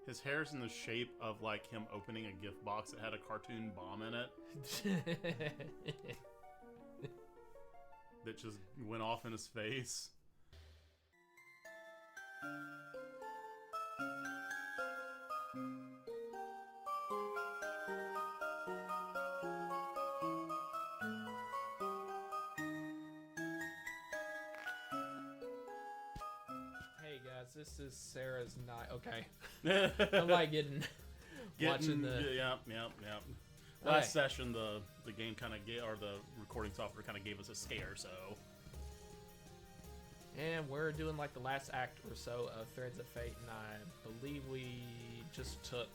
His hair's in the shape of like him opening a gift box that had a cartoon bomb in it that just went off in his face. Hey guys, this is Sarah's night. Okay. I'm like watching the. Yep. Last session, the game kind of or the recording software kind of gave us a scare, so. And we're doing like the last act or so of Threads of Fate, and I believe we just took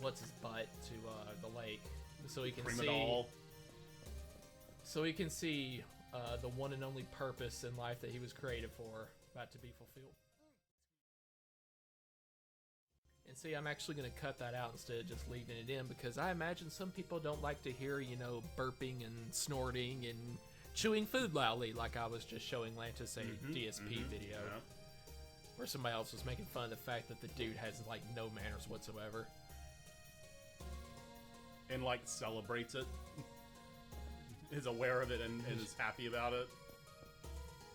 what's his butt to the lake, so we can Primadol. see the one and only purpose in life that he was created for about to be fulfilled. And see, I'm actually going to cut that out instead of just leaving it in, because I imagine some people don't like to hear, burping and snorting and chewing food loudly, like I was just showing Lantis a DSP video, where somebody else was making fun of the fact that the dude has, like, no manners whatsoever. And, like, celebrates it. Is aware of it and is happy about it.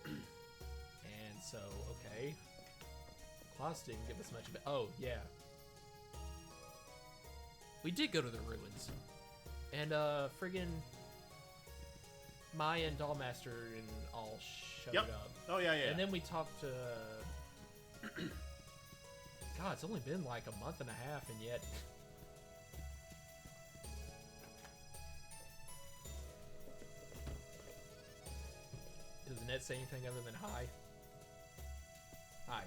And so, okay. Klaus didn't give us much of it. Oh, yeah. We did go to the ruins. And, friggin' Maya and Dollmaster and all showed up. Oh, yeah. And then we talked to... God, it's only been like a month and a half, and yet... Does Annette say anything other than hi? Hi.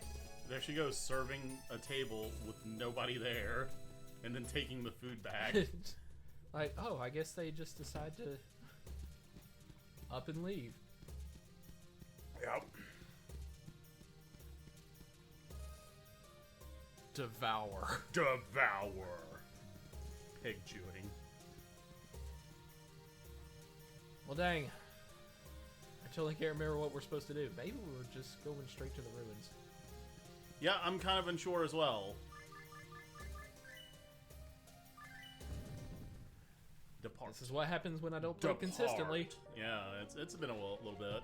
There she goes, serving a table with nobody there, and then taking the food back. Like, oh, I guess they just decide to up and leave. Yep. Devour. Pig chewing. Well, dang. I totally can't remember what we're supposed to do. Maybe we were just going straight to the ruins. Yeah, I'm kind of unsure as well. Depart. This is what happens when I don't play consistently. Yeah, it's been a little bit.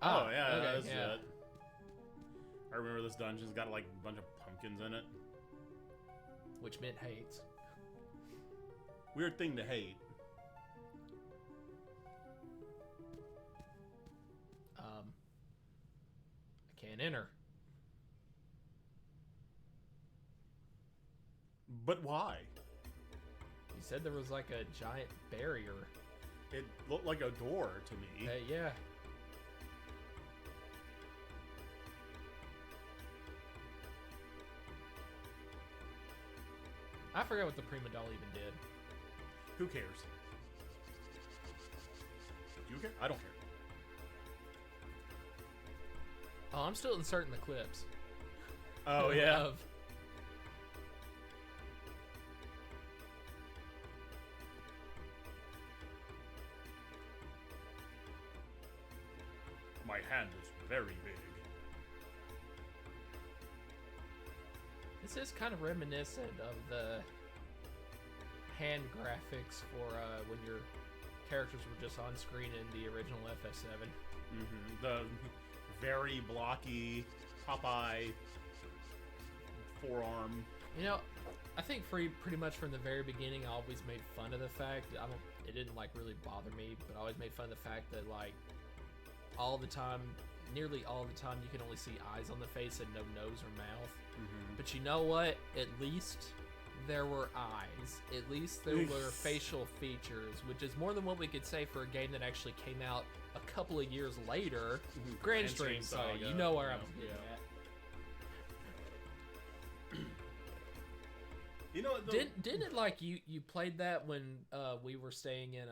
Oh, yeah, okay, that's yeah. it. I remember this dungeon's got like a bunch of pumpkins in it. Which meant hates. Weird thing to hate. I can't enter. But why? You said there was like a giant barrier. It looked like a door to me. Yeah. I forgot what the Prima Doll even did. Who cares? Do you care? I don't care. Oh, I'm still inserting the clips. Oh, yeah. Of My hand is very big. This is kind of reminiscent of the hand graphics for when your characters were just on screen in the original FF7. The very blocky Popeye forearm. I think pretty much from the very beginning, I always made fun of the fact. It didn't like really bother me, but I always made fun of the fact that like nearly all the time, you can only see eyes on the face and no nose or mouth. But you know what? At least there were eyes. At least there were facial features, which is more than what we could say for a game that actually came out a couple of years later. Grand Stream Saga. You know where I was getting at. You know, Didn't it like you played that when we were staying in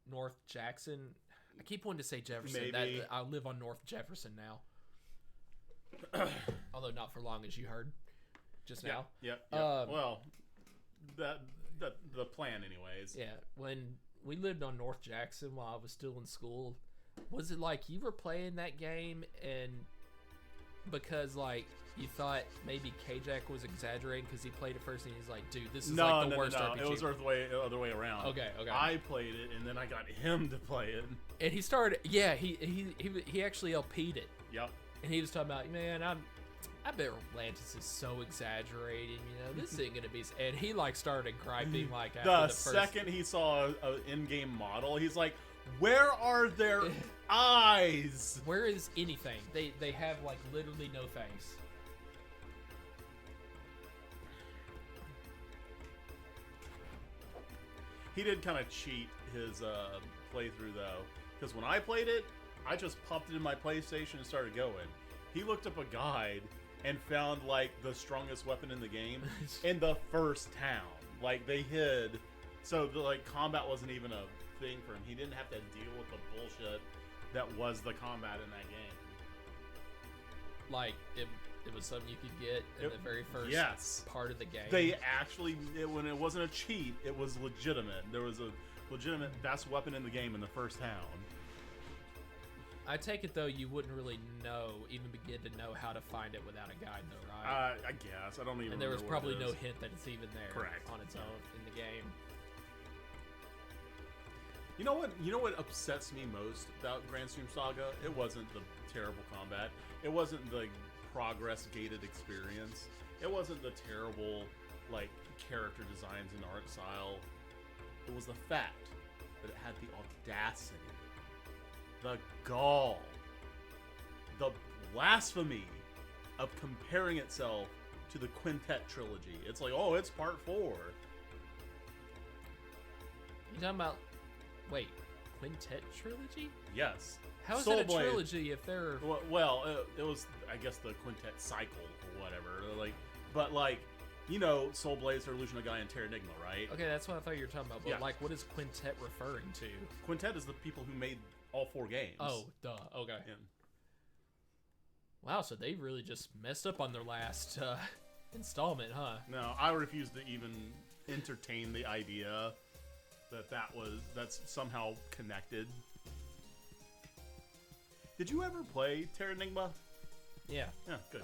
North Jackson? I keep wanting to say Jefferson. Maybe. I live on North Jefferson now. Although not for long, as you heard just now. Yeah. Well, the plan, anyways. Yeah. When we lived on North Jackson while I was still in school, was it like you were playing that game and because like you thought maybe Kajak was exaggerating because he played it first and he's like, dude, this is No, like the no, worst no, RPG. it was the other way around. Okay. I played it, and then I got him to play it. And he started, yeah, he actually LP'd it, Yep. and he was talking about, man, I bet Atlantis is so exaggerating, this ain't gonna be. And he like started griping like after The the first. second he saw an in-game model, he's like, "Where are their eyes?" Where is anything? They have like literally no face. He did kind of cheat his playthrough though, because when I played it, I just popped it in my PlayStation and started going. He looked up a guide and found like the strongest weapon in the game in the first town. Like they hid, so the like combat wasn't even a thing for him. He didn't have to deal with the bullshit that was the combat in that game. Like it was something you could get in the very first part of the game. They actually, when it wasn't a cheat, it was legitimate. There was a legitimate best weapon in the game in the first town. I take it though you wouldn't really even begin to know how to find it without a guide though, right? I guess. I don't even And there was remember probably what it no is. hint that it's even there Correct. on its own in the game. You know what upsets me most about Grand Stream Saga? It wasn't the terrible combat. It wasn't the progress gated experience. It wasn't the terrible like character designs and art style. It was the fact that it had the audacity, the gall, the blasphemy of comparing itself to the Quintet trilogy. It's like, oh, it's part 4. You talking about Quintet trilogy? Yes. How is Soul it a Blade. trilogy if they're Well, it was, I guess, the Quintet cycle or whatever. Like, but like, Soul Blaze, Illusion of Gaia, and Terranigma, right? okay? That's what I thought you were talking about. But Yeah. like, what is Quintet referring to? Quintet is the people who made all 4 games. Oh, duh. Okay. Yeah. Wow. So they really just messed up on their last installment, huh? No, I refuse to even entertain the idea that's somehow connected. Did you ever play Terranigma? Yeah. Yeah, good.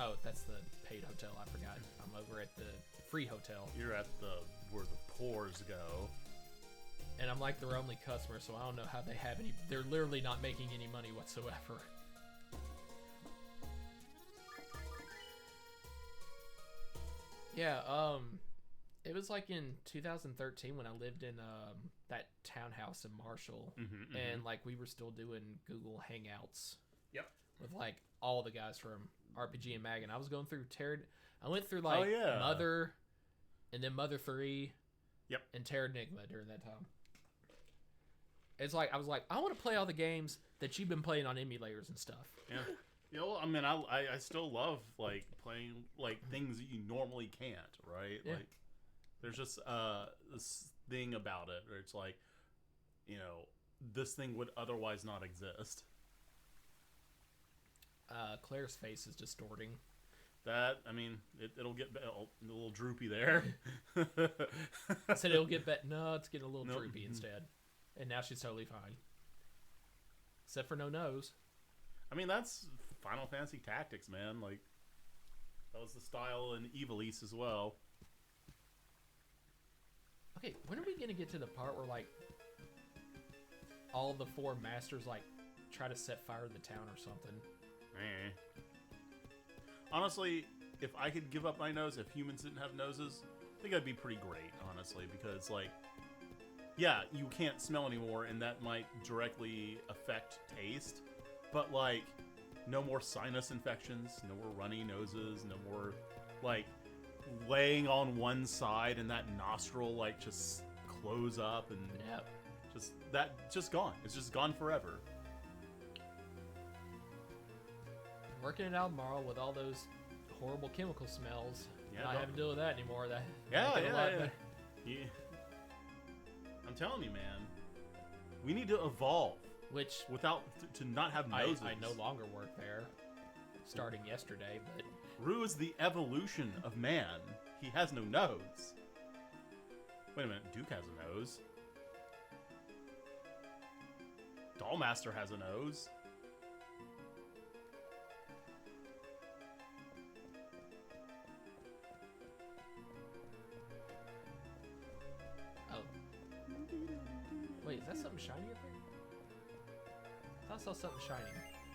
Oh, that's the paid hotel. I forgot. I'm over at the free hotel, You're at where the pores go. and I'm like their only customer, so I don't know how they have any. They're literally not making any money whatsoever. Yeah. It was like in 2013 when I lived in that townhouse in Marshall, and like we were still doing Google Hangouts. Yep. With like all the guys from RPG and Mag, and I was going through I went through like Oh, yeah. Mother, and then Mother 3. Yep. And Terranigma during that time. It's like I was like, I want to play all the games that you've been playing on emulators and stuff. Yeah. I mean, I still love like playing like things that you normally can't, right? Yeah. Like, there's just this thing about it where it's like, this thing would otherwise not exist. Claire's face is distorting. That, I mean, it'll get a little droopy there. I said it'll get better. No, it's getting a little Nope. droopy instead. And now she's totally fine. Except for no nose. I mean, that's Final Fantasy Tactics, man. Like, that was the style in Evil East as well. Okay, when are we gonna get to the part where like all the 4 masters like try to set fire to the town or something? Honestly, if I could give up my nose, if humans didn't have noses, I think that'd be pretty great, honestly, because, like, yeah, you can't smell anymore, and that might directly affect taste, but, like, no more sinus infections, no more runny noses, no more, like, laying on one side and that nostril, like, just close up, and Yep. just gone. It's just gone forever. Working it out tomorrow with all those horrible chemical smells. Yeah, Not don't- having to deal with that anymore. That Yeah, make it a lot yeah. better. Yeah. I'm telling you, man. We need to evolve Which without to not have noses. I no longer work there. Starting yesterday, but Rue is the evolution of man. He has no nose. Wait a minute, Duke has a nose. Dollmaster has a nose. I saw something shining.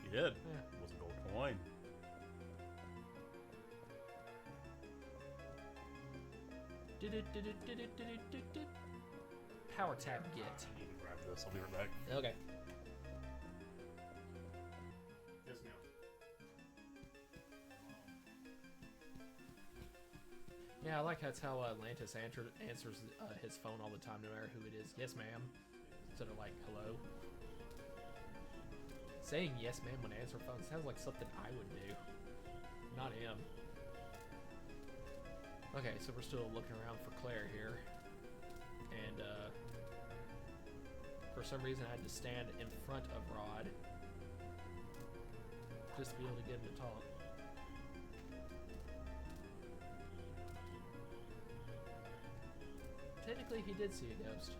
You did? Yeah. It was a gold coin. Power tab get. I need to grab this. I'll be right back. Okay. Yes, ma'am. Yeah, I like that's how Atlantis answers his phone all the time, no matter who it is. Yes, ma'am. Instead of like, hello. Saying yes, ma'am when I answer phone sounds like something I would do. Not him. Okay, so we're still looking around for Claire here. And, for some reason I had to stand in front of Rod. Just to be able to get him to talk. Technically, he did see a ghost.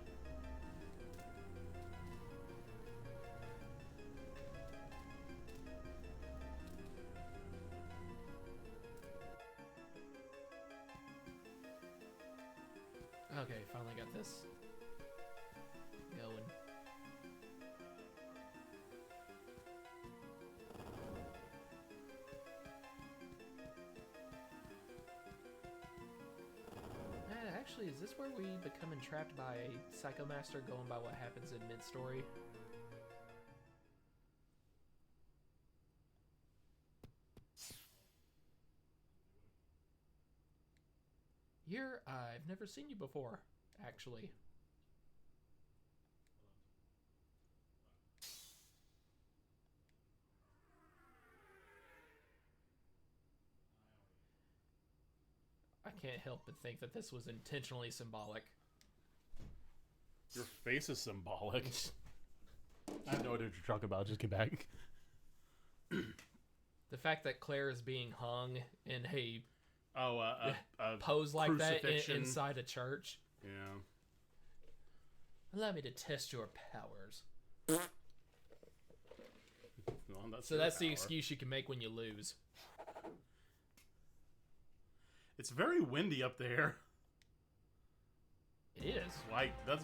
Okay, finally got this going. Actually, is this where we become entrapped by Psychomaster going by what happens in mid-story? Here, I've never seen you before, actually. I can't help but think that this was intentionally symbolic. Your face is symbolic. I have no idea what you're talking about. Just get back. The fact that Claire is being hung in a a pose like that crucifixion. inside a church. Yeah. Allow me to test your powers. Well, So that's the excuse you can make when you lose. It's very windy up there. It is. Like, that's...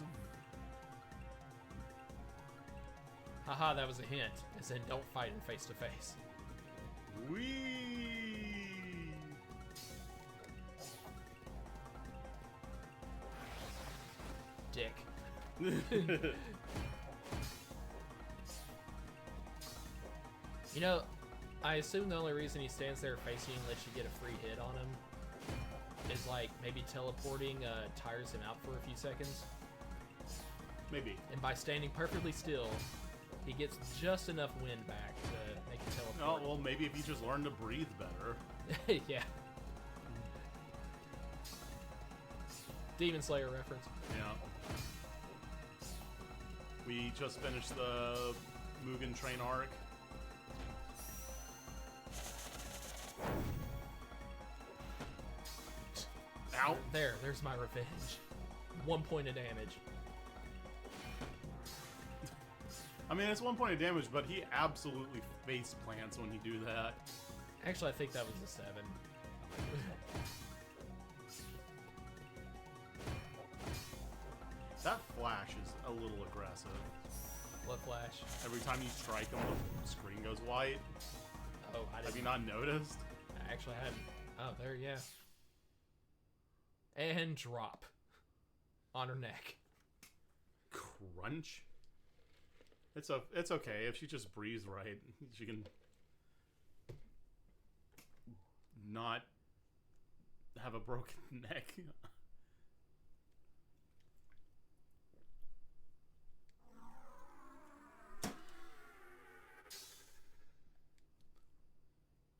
Haha, that was a hint. As in, don't fight him face to face. Whee! Dick. You know, I assume the only reason he stands there facing you and lets you get a free hit on him is like maybe teleporting tires him out for a few seconds. Maybe. And by standing perfectly still, he gets just enough wind back to make it Oh, teleport. well, maybe if you just learn to breathe better. Yeah. Demon Slayer reference. Yeah. We just finished the Mugen Train arc. Ow! There's my revenge. 1 point of damage. I mean, it's 1 point of damage, but he absolutely face plants when you do that. Actually, I think that was a 7. That flash is a little aggressive. What flash? Every time you strike him, the screen goes white. Oh, I didn't. Have you not noticed? I actually hadn't. Oh, there, yeah. And drop. On her neck. Crunch? It's okay. If she just breathes right, she can not have a broken neck.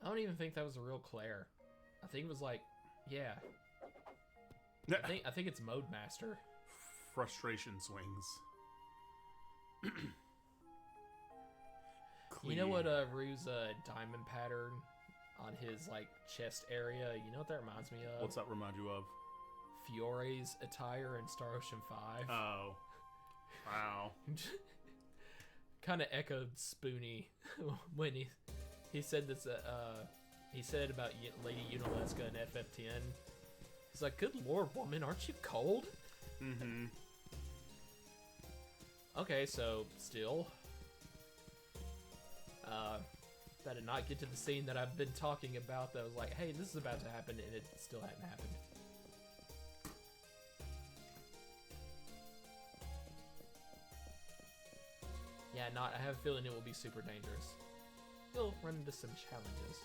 I don't even think that was a real Claire. I think it was like, yeah. I think it's Mode Master. Frustration swings. You know what Rue's diamond pattern on his like chest area, you know what that reminds me of? What's that remind you of? Fiore's attire in Star Ocean 5. Oh. Wow. Kind of echoed Spoonie when he said this he said about Lady Unalesca in FF10. He's like, good lord, woman, aren't you cold? Mm-hmm. Okay, so still Better not get to the scene that I've been talking about that was like, hey, this is about to happen, and it still hadn't happened. Yeah, I have a feeling it will be super dangerous. You'll run into some challenges.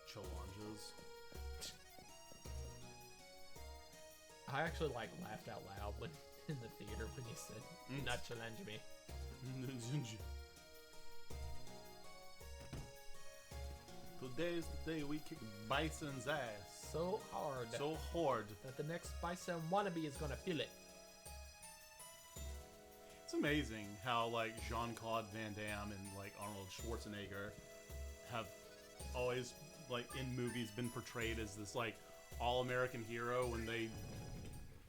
Challenges. I actually like laughed out loud when in the theater when you said, "Do not challenge me." Today's the day we kick Bison's ass. So hard. So hard. That the next Bison wannabe is gonna feel it. It's amazing how like Jean-Claude Van Damme and like Arnold Schwarzenegger have always like in movies been portrayed as this like all-American hero when they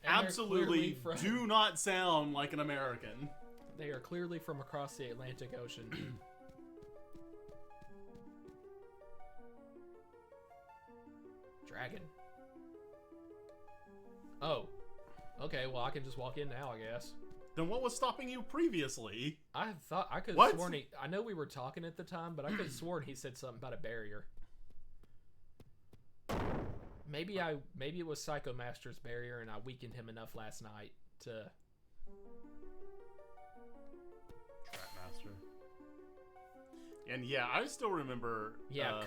absolutely do not sound like an American. They are clearly from across the Atlantic Ocean. Dragon. Oh. Okay, well I can just walk in now, I guess. Then what was stopping you previously? I thought I could have sworn I know we were talking at the time, but I could have sworn he said something about a barrier. Maybe it was Psycho Master's barrier and I weakened him enough last night to Trap Master. And yeah, I still remember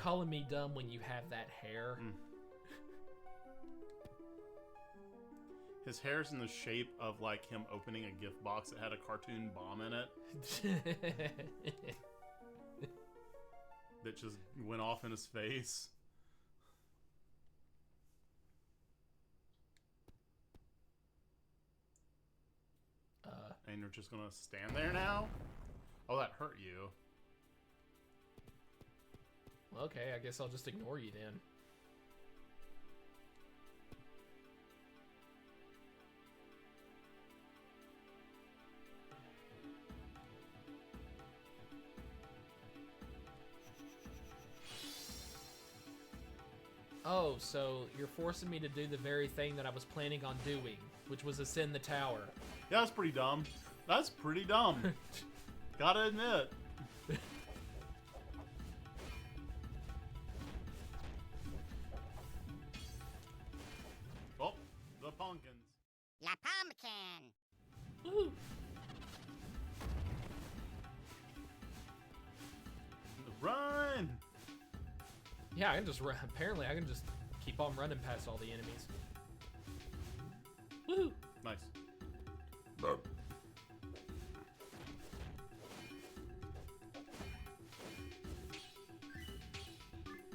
calling me dumb when you have that hair. His hair's in the shape of like him opening a gift box that had a cartoon bomb in it. That just went off in his face. And you're just gonna stand there now? Oh, that hurt you. Well, okay, I guess I'll just ignore you then. Oh, so you're forcing me to do the very thing that I was planning on doing, which was ascend the tower. Yeah, that's pretty dumb. That's pretty dumb. Gotta admit. Oh, the pumpkins. La pumpkin. Woo. Run! Yeah, I can just run. Apparently, I can just keep on running past all the enemies. Woo! Nice.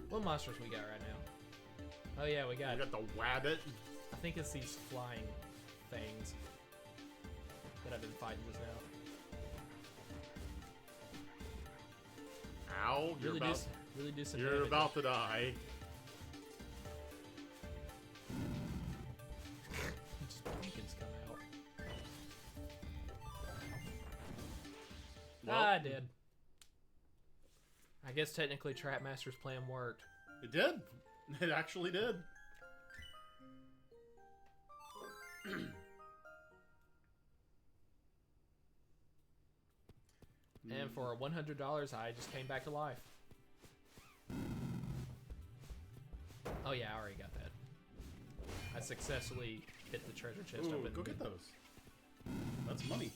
What monsters we got right now? Oh yeah, we got the wabbit. I think it's these flying things that I've been fighting just now. Ow! Really do some You're damage. about to die. Just pumpkins come out. Well, I did. I guess technically Trap Master's plan worked. It did. It actually did. And for $100, I just came back to life. Oh yeah, I already got that. I successfully hit the treasure chest. Ooh, go get those. That's money.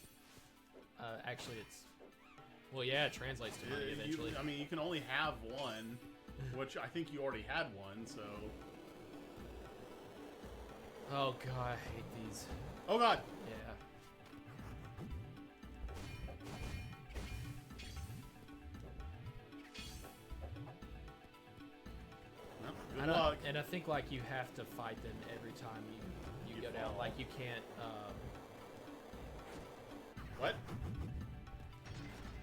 Actually, it's... Well, yeah, it translates to money eventually. I mean, you can only have one, which I think you already had one, so... Oh god, I hate these. Oh god! Yeah. Well, good luck. And I think like you have to fight them every time you go down. Like you can't. What?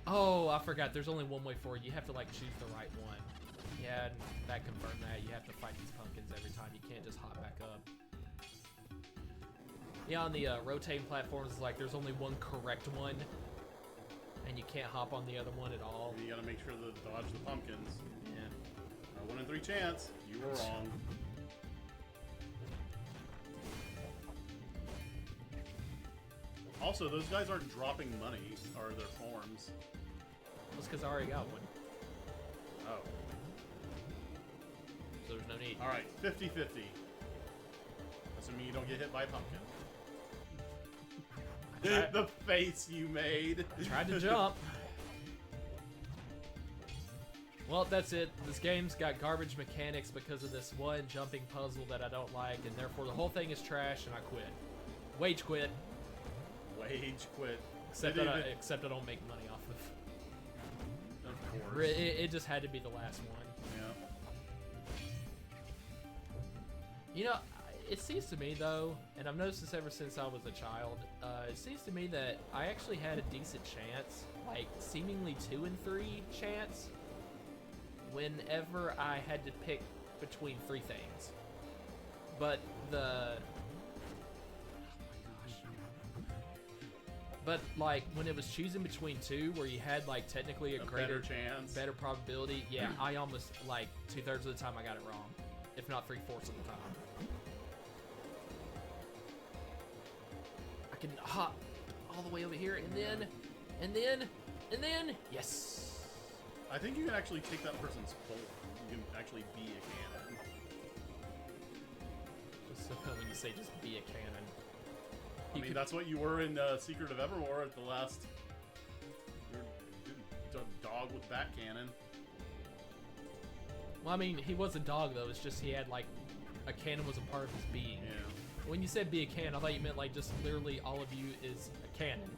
Oh, I forgot. There's only one way forward. You have to like choose the right one. Yeah, and that confirmed that you have to fight these pumpkins every time. You can't just hop back up. Yeah, on the rotating platforms, it's like there's only one correct one, and you can't hop on the other one at all. You gotta make sure to dodge the pumpkins. Yeah. A 1 in 3 chance. You were wrong. Also, those guys aren't dropping money, or their forms. I Just because I already got one. Oh. So there's no need. All right, 50-50. Assuming you don't get hit by a pumpkin. The face you made. I tried to jump. Well, that's it. This game's got garbage mechanics because of this one jumping puzzle that I don't like, and therefore the whole thing is trash, and I quit. Wage quit. Wage quit. Except that I don't make money off of. Of course. It just had to be the last one. Yeah. You know, it seems to me though, and I've noticed this ever since I was a child. It seems to me that I actually had a decent chance, like seemingly 2 in 3 chance, whenever I had to pick between 3 things. But But like when it was choosing between 2, where you had like technically a greater chance, better probability, yeah, I almost like 2/3 of the time I got it wrong, if not 3/4 of the time. I can hop all the way over here, and then, yes. I think you can actually take that person's form. You can actually be a cannon. Just when you say just be a cannon. I mean, that's what you were in Secret of Evermore at the last. You're a dog with bat cannon. Well, I mean, he was a dog though. It's just he had like a cannon was a part of his being. Yeah. When you said be a cannon, I thought you meant like just literally all of you is a cannon.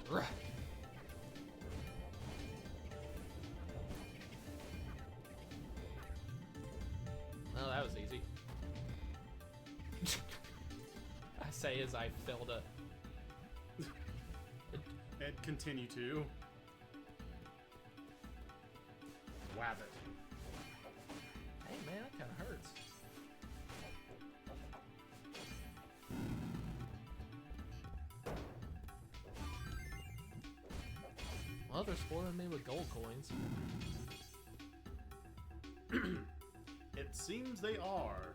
Ruh. Well, that was easy. I say as I failed a... And continue to. Whab it. Hey man, that kind of hurts. Well, they're spoiling me with gold coins. It seems they are.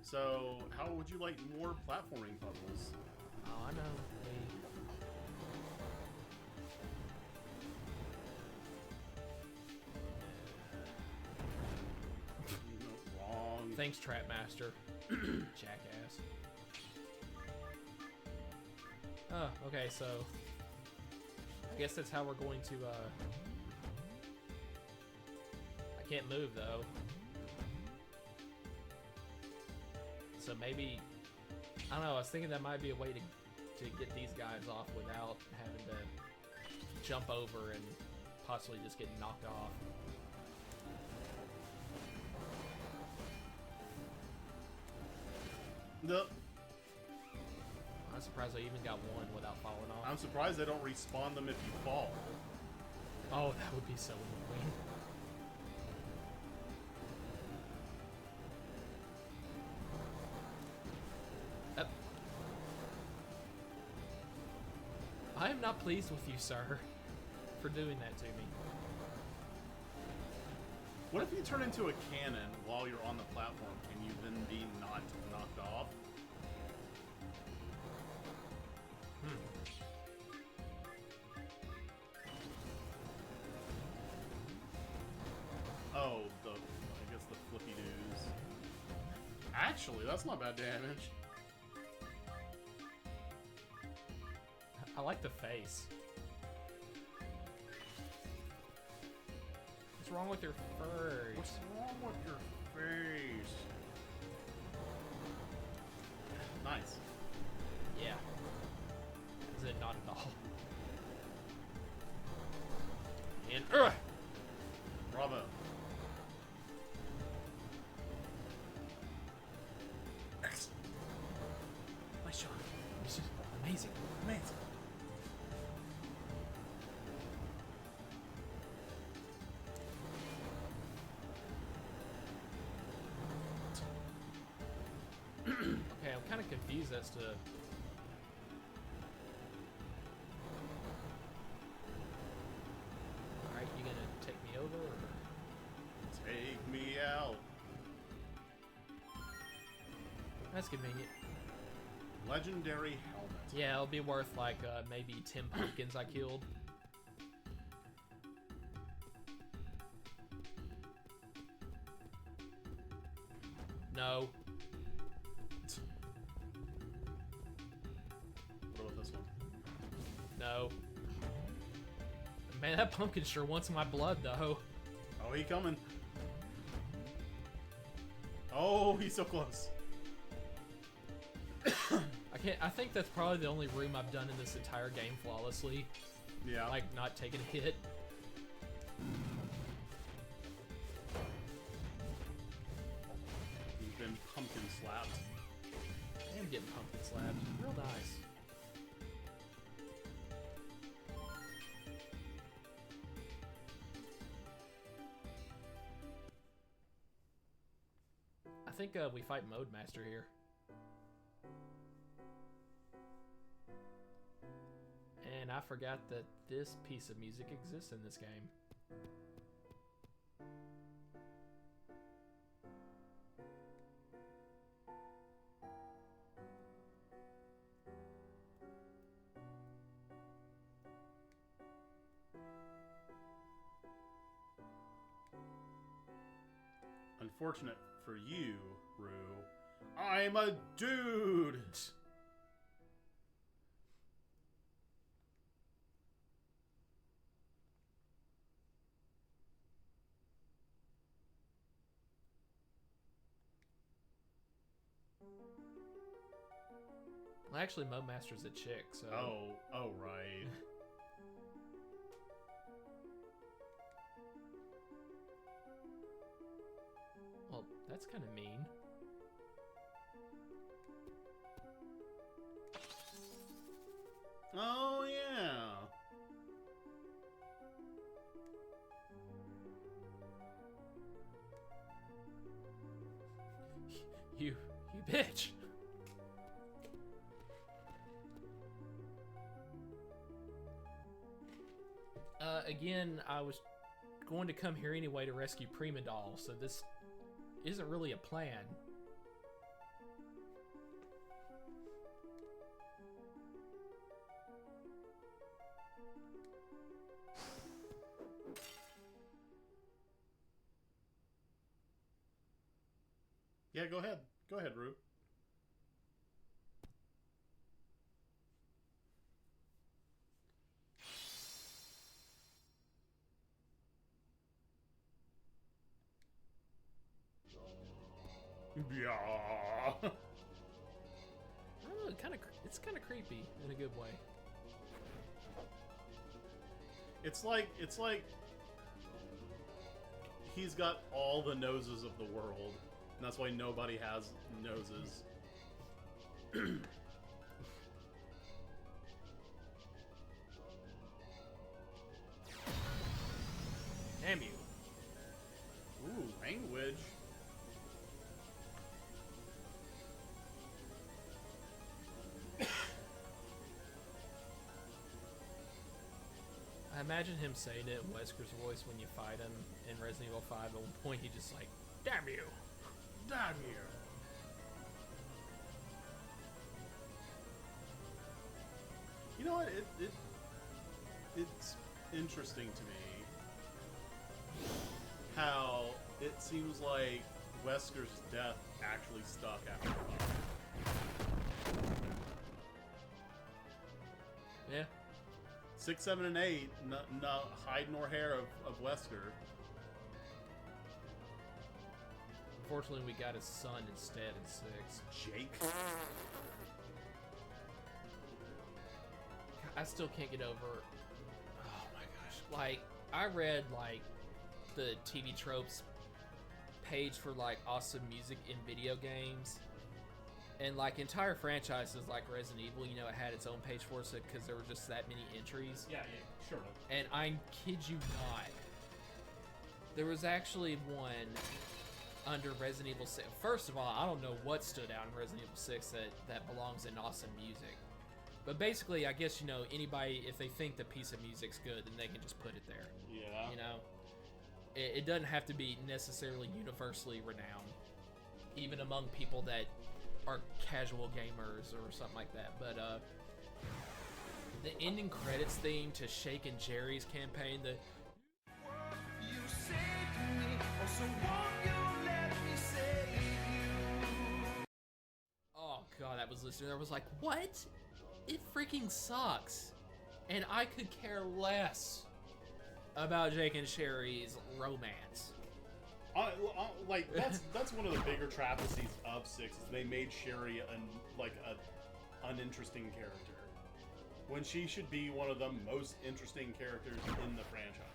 So, how would you like more platforming puzzles? Oh, I know. Wrong. Thanks, Trapmaster. Jackass. Oh, okay, so... I guess that's how we're going to, I can't move, though. So maybe... I don't know, I was thinking that might be a way to get these guys off without having to jump over and possibly just get knocked off. No. I'm surprised I even got one without falling off. I'm surprised they don't respawn them if you fall. Oh, that would be so annoying. I am not pleased with you, sir, for doing that to me. What if you turn into a cannon while you're on the platform? Can you then be not knocked off? Oh, I guess the flippy doos. Actually, that's not bad damage. I like the face. What's wrong with your furs? What's wrong with your face? Nice. Yeah. Is it not at all? And Bravo. Excellent. Nice shot. it's just amazing. Amazing. Okay, I'm kind of confused as to. Alright, you gonna take me over or? Take me out. That's convenient. Legendary helmet. Yeah, it'll be worth like maybe 10 pumpkins I killed. No. What about this one? No. Man, that pumpkin sure wants my blood, though. Oh, he coming. Oh, he's so close. I think that's probably the only room I've done in this entire game flawlessly. Yeah. Like, not taking a hit. He's been pumpkin slapped. I am getting pumpkin slapped. Real nice. I think we fight Mode Master here. And I forgot that this piece of music exists in this game. Unfortunate for you, Rue. I'm a dude! Well, actually, Mode Master's a chick, so... Oh, right. Well, that's kind of mean. Oh, yeah. You bitch! Again, I was going to come here anyway to rescue Prima Doll, so this isn't really a plan. Yeah, go ahead. Go ahead, Rue. Yeah. I don't know, it's kind of creepy in a good way. It's like he's got all the noses of the world, and that's why nobody has noses. Damn you. Ooh, language. I imagine him saying it in Wesker's voice when you fight him in Resident Evil 5. At one point, he just like, "Damn you!" Damn you. You know what? It's interesting to me how it seems like Wesker's death actually stuck after the fight. Yeah. 6, 7, and 8, no hide nor hair of Wesker. Unfortunately, we got his son instead in 6. Jake. I still can't get over. Oh my gosh! Like, I read like the TV tropes page for like awesome music in video games, and like entire franchises like Resident Evil, you know, it had its own page for it because there were just that many entries. Yeah, sure. And I kid you not, there was actually one under Resident Evil 6. First of all, I don't know what stood out in Resident Evil 6 that belongs in awesome music. But basically, I guess, you know, anybody, if they think the piece of music's good, then they can just put it there. Yeah. You know? It doesn't have to be necessarily universally renowned. Even among people that are casual gamers or something like that. But the ending credits theme to Shake and Jerry's campaign, the You saved me, oh, so won't you let me save you? oh god, that was listening. I was like, what? It freaking sucks, and I could care less about Jake and Sherry's romance. Like that's one of the bigger travesties of 6 is they made Sherry a uninteresting character when she should be one of the most interesting characters in the franchise.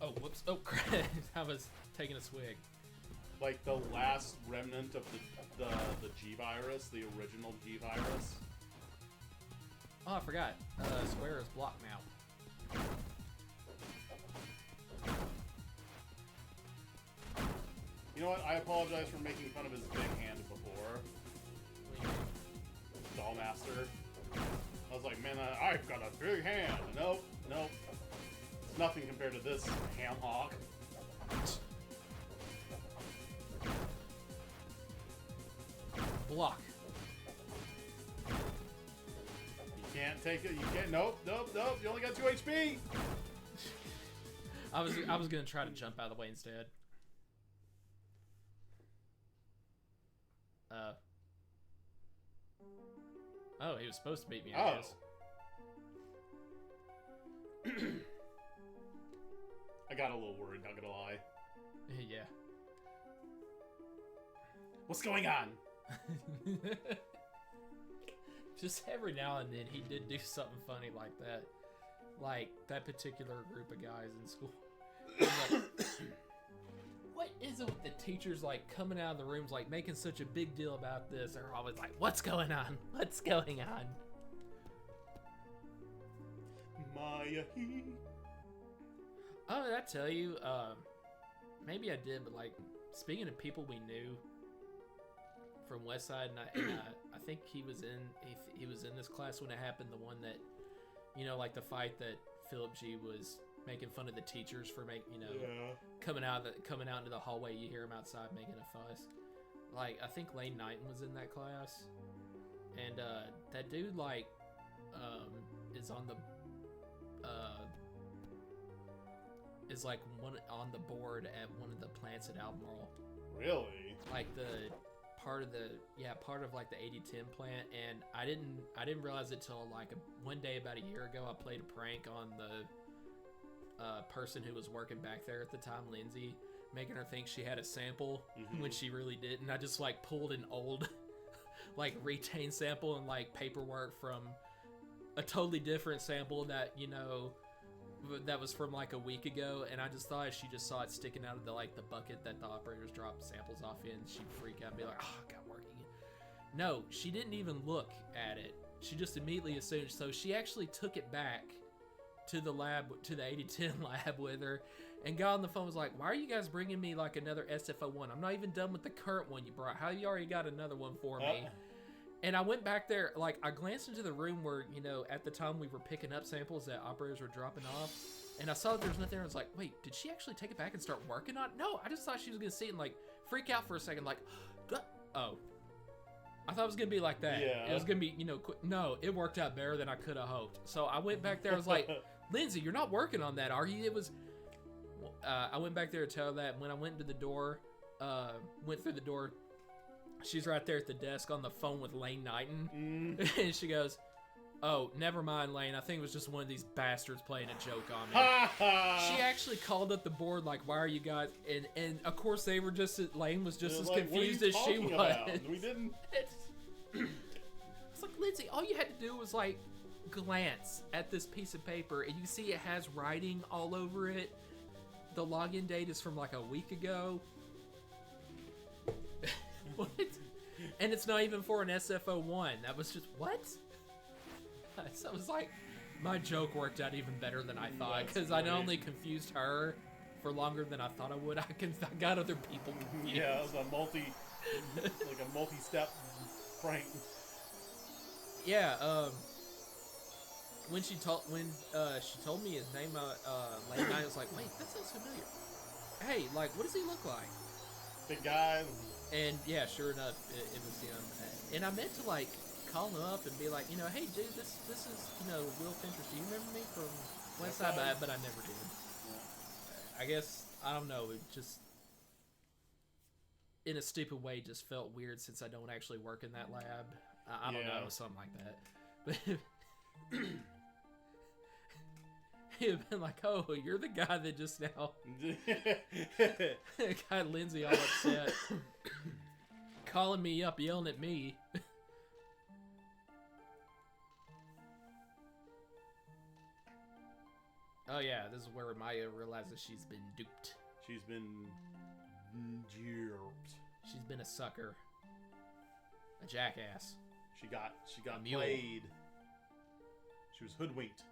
Oh, whoops. Oh, crap. I was taking a swig. Like the last remnant of the G virus, the original G virus. Oh, I forgot. Square is blocked now. You know what? I apologize for making fun of his big hand before. Dollmaster. I was like, man, I've got a big hand. Nope. It's nothing compared to this ham hock. Block. You can't take it. You can't. Nope. You only got 2 HP. I was gonna try to jump out of the way instead. Oh, he was supposed to beat me, I guess. I got a little worried, not gonna lie. Yeah. What's going on? Just every now and then he did do something funny like that. Like that particular group of guys in school. Like, what is it with the teachers like coming out of the rooms like making such a big deal about this? They're always like, what's going on? What's going on? Maya. Oh, did I tell you? Maybe I did, but like speaking of people we knew from Westside, and I think he was in this class when it happened. The one that, you know, like the fight that Philip G was making fun of the teachers for coming out into the hallway. You hear him outside making a fuss. Like I think Lane Knighton was in that class, and that dude like is on the is like one on the board at one of the plants at Albemarle. Really? Like the part of like the 8010 plant, and I didn't realize it till like one day about a year ago. I played a prank on the person who was working back there at the time, Lindsay, making her think she had a sample when she really didn't. I just like pulled an old like Retain sample and like paperwork from a totally different sample that, you know, that was from like a week ago, and I just thought she just saw it sticking out of the like the bucket that the operators drop samples off in, she'd freak out and be like, oh, I got working. No, she didn't even look at it. She just immediately assumed. So she actually took it back to the lab, to the 8010 lab with her, and got on the phone and was like, why are you guys bringing me like another SFO1? I'm not even done with the current one you brought. How you already got another one for me? And I went back there, like, I glanced into the room where, you know, at the time we were picking up samples that operators were dropping off, and I saw that there was nothing there. I was like, wait, did she actually take it back and start working on it? No, I just thought she was going to see it and, like, freak out for a second, like, oh. I thought it was going to be like that. Yeah. It was going to be, you know, no, it worked out better than I could have hoped. So I went back there, I was like, Lindsay, you're not working on that, are you? It was, I went back there to tell her that. When I went through the door, she's right there at the desk on the phone with Lane Knighton. And she goes, oh, never mind, Lane. I think it was just one of these bastards playing a joke on me. She actually called up the board like, why are you guys... And of course, they were just... Lane was just as like, confused as she was. About? We didn't... It's like, Lindsay, all you had to do was like glance at this piece of paper, and you see it has writing all over it. The login date is from like a week ago. What? And it's not even for an SFO1. That was just, what? So it was like, my joke worked out even better than I thought, because I not only confused her for longer than I thought I would, I got other people confused. Yeah, it was a multi-step prank. Yeah, when she told me his name, Lane Knight, I was like, wait, that sounds familiar. Hey, like, what does he look like? Big guy. And yeah, sure enough, it was him. And I meant to like call him up and be like, you know, hey dude, this is, you know, Will Finchers. Do you remember me from West Side? But I never did. Yeah. I guess I don't know. It just, in a stupid way, just felt weird since I don't actually work in that lab. I don't know, something like that. But he'd have been like, oh, you're the guy that just now got Lindsay all upset, calling me up, yelling at me. Oh yeah, this is where Maya realizes she's been duped. She's been duped. She's been a sucker. A jackass. She got A mule. played. She was hoodwinked.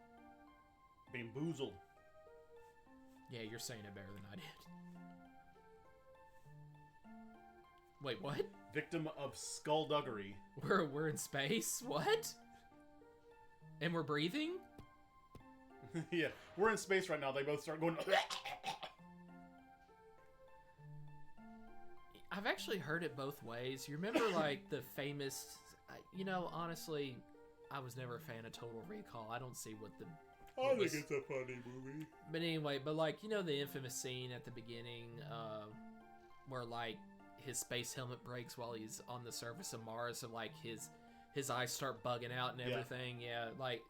Bamboozled. Yeah, you're saying it better than I did. Wait, what? Victim of skullduggery. We're in space? What? And we're breathing? Yeah, we're in space right now. They both start going. I've actually heard it both ways. You remember, like, the famous... You know, honestly, I was never a fan of Total Recall. I don't see what the... I think it's a funny movie. But anyway, like, you know the infamous scene at the beginning where, like, his space helmet breaks while he's on the surface of Mars, and, like, his eyes start bugging out and everything? Yeah, like...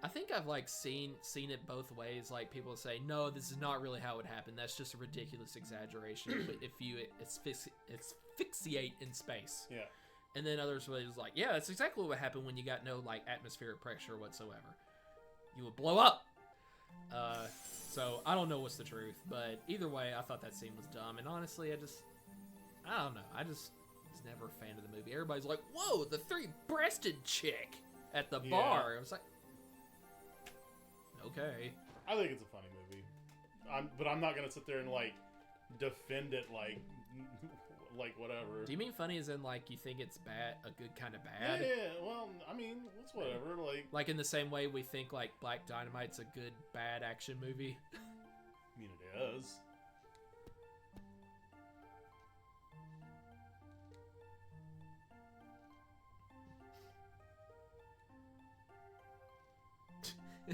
I think I've like seen it both ways. Like people say, no, this is not really how it happened. That's just a ridiculous exaggeration. But if you asphyxiate in space, Yeah. and then others was like, yeah, that's exactly what happened when you got no like atmospheric pressure whatsoever. You would blow up. So I don't know what's the truth, but either way, I thought that scene was dumb. And honestly, I don't know. I just was never a fan of the movie. Everybody's like, whoa, the three-breasted chick at the bar. I was like, okay. I think it's a funny movie. But I'm not gonna sit there and like defend it like whatever. Do you mean funny as in like you think it's bad, a good kind of bad? Yeah, well, I mean, it's whatever. Like in the same way we think like Black Dynamite's a good bad action movie. I mean, it is.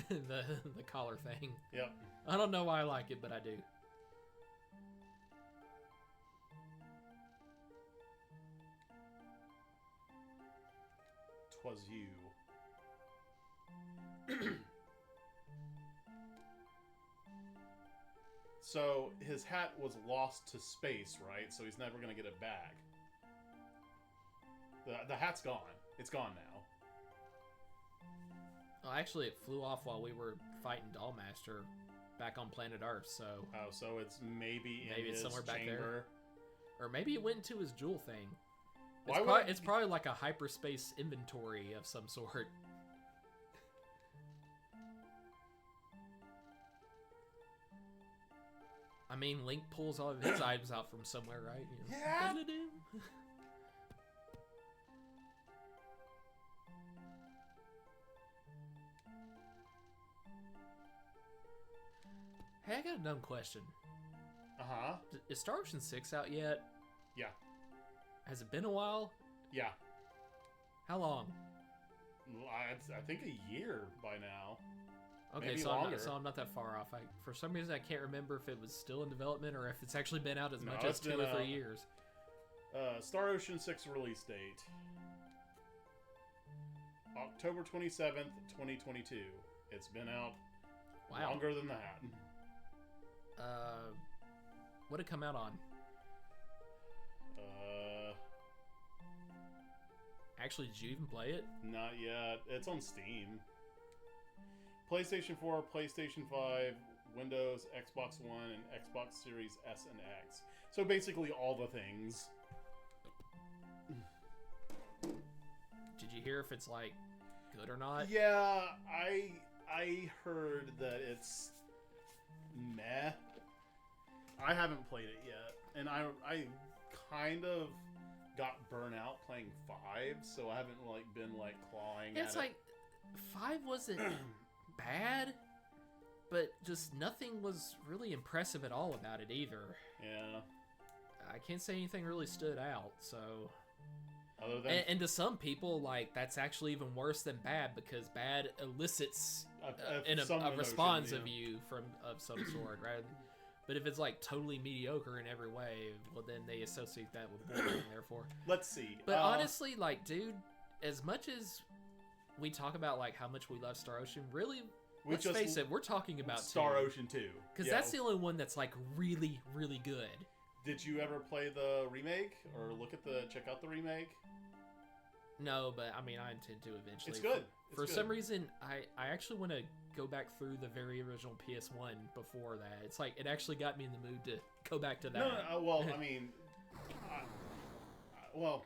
the collar thing. Yep. I don't know why I like it, but I do. 'Twas you. So his hat was lost to space, right? So he's never gonna get it back. The hat's gone. It's gone now. Oh, actually, it flew off while we were fighting Dollmaster back on planet Earth. So Oh, so it's maybe in it's his somewhere back chamber. there, or maybe it went into his jewel thing. Why It's probably like a hyperspace inventory of some sort. I mean, Link pulls all of his items out from somewhere, right? You know? Yeah. Hey, I got a dumb question. Uh-huh. Is Star Ocean 6 out yet? Yeah. Has it been a while? Yeah. How long? I think a year by now. Okay, Maybe so longer. I'm not that far off. For some reason, I can't remember if it was still in development or if it's actually been out as No, much it's as 2 been or 3 out. years. Star Ocean 6 release date. October 27th, 2022. It's been out Wow. longer than that. What did it come out on? Actually, did you even play it? Not yet. It's on Steam. PlayStation 4, PlayStation 5, Windows, Xbox One, and Xbox Series S and X. So basically all the things. Did you hear if it's like good or not? Yeah, I heard that it's meh. I haven't played it yet, and I kind of got burnt out playing 5, so I haven't like been like clawing It's at like 5 wasn't bad, but just nothing was really impressive at all about it either. it. Yeah. I can't say anything really stood out. So, Other than and to some people, like that's actually even worse than bad because bad elicits some a emotion, response yeah. of you of some sort, right? But if it's like totally mediocre in every way, well then they associate that with boring, therefore. Let's see. But honestly, like, dude, as much as we talk about like how much we love Star Ocean, really, let's just face it, we're talking about Star 2. Ocean 2. Because that's the only one that's like really, really good. Did you ever play the remake or check out the remake? No, but I mean, I intend to eventually. It's good. For It's some good. reason, I actually want to go back through the very original PS1 before that. It's like, it actually got me in the mood to go back to that. No, well, I mean, well,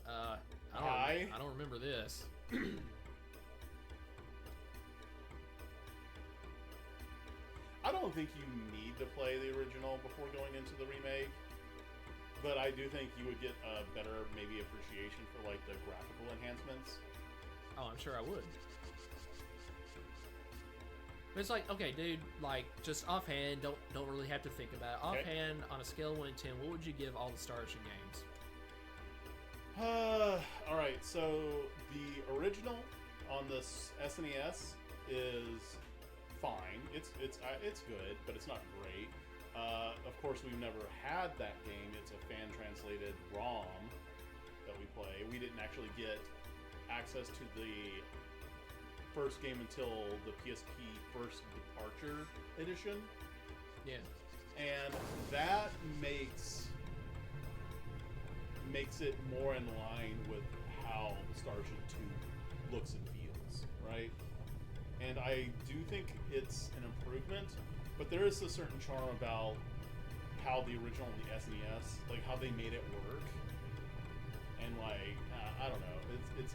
I don't remember this. I don't think you need to play the original before going into the remake, but I do think you would get a better maybe appreciation for like the graphical enhancements. Oh, I'm sure I would. But it's like, okay, dude, like just offhand, don't really have to think about it. Okay. Offhand, on a scale of 1 to 10, what would you give all the Star Ocean games? All right, so the original on the SNES is fine. It's good, but it's not great. Of course, we've never had that game. It's a fan translated ROM that we play. We didn't actually get access to the first game until the PSP First Departure edition. Yeah. And that makes it more in line with how Star Ocean 2 looks and feels, right? And I do think it's an improvement, but there is a certain charm about how the original and the SNES, like how they made it work. And like, I don't know, it's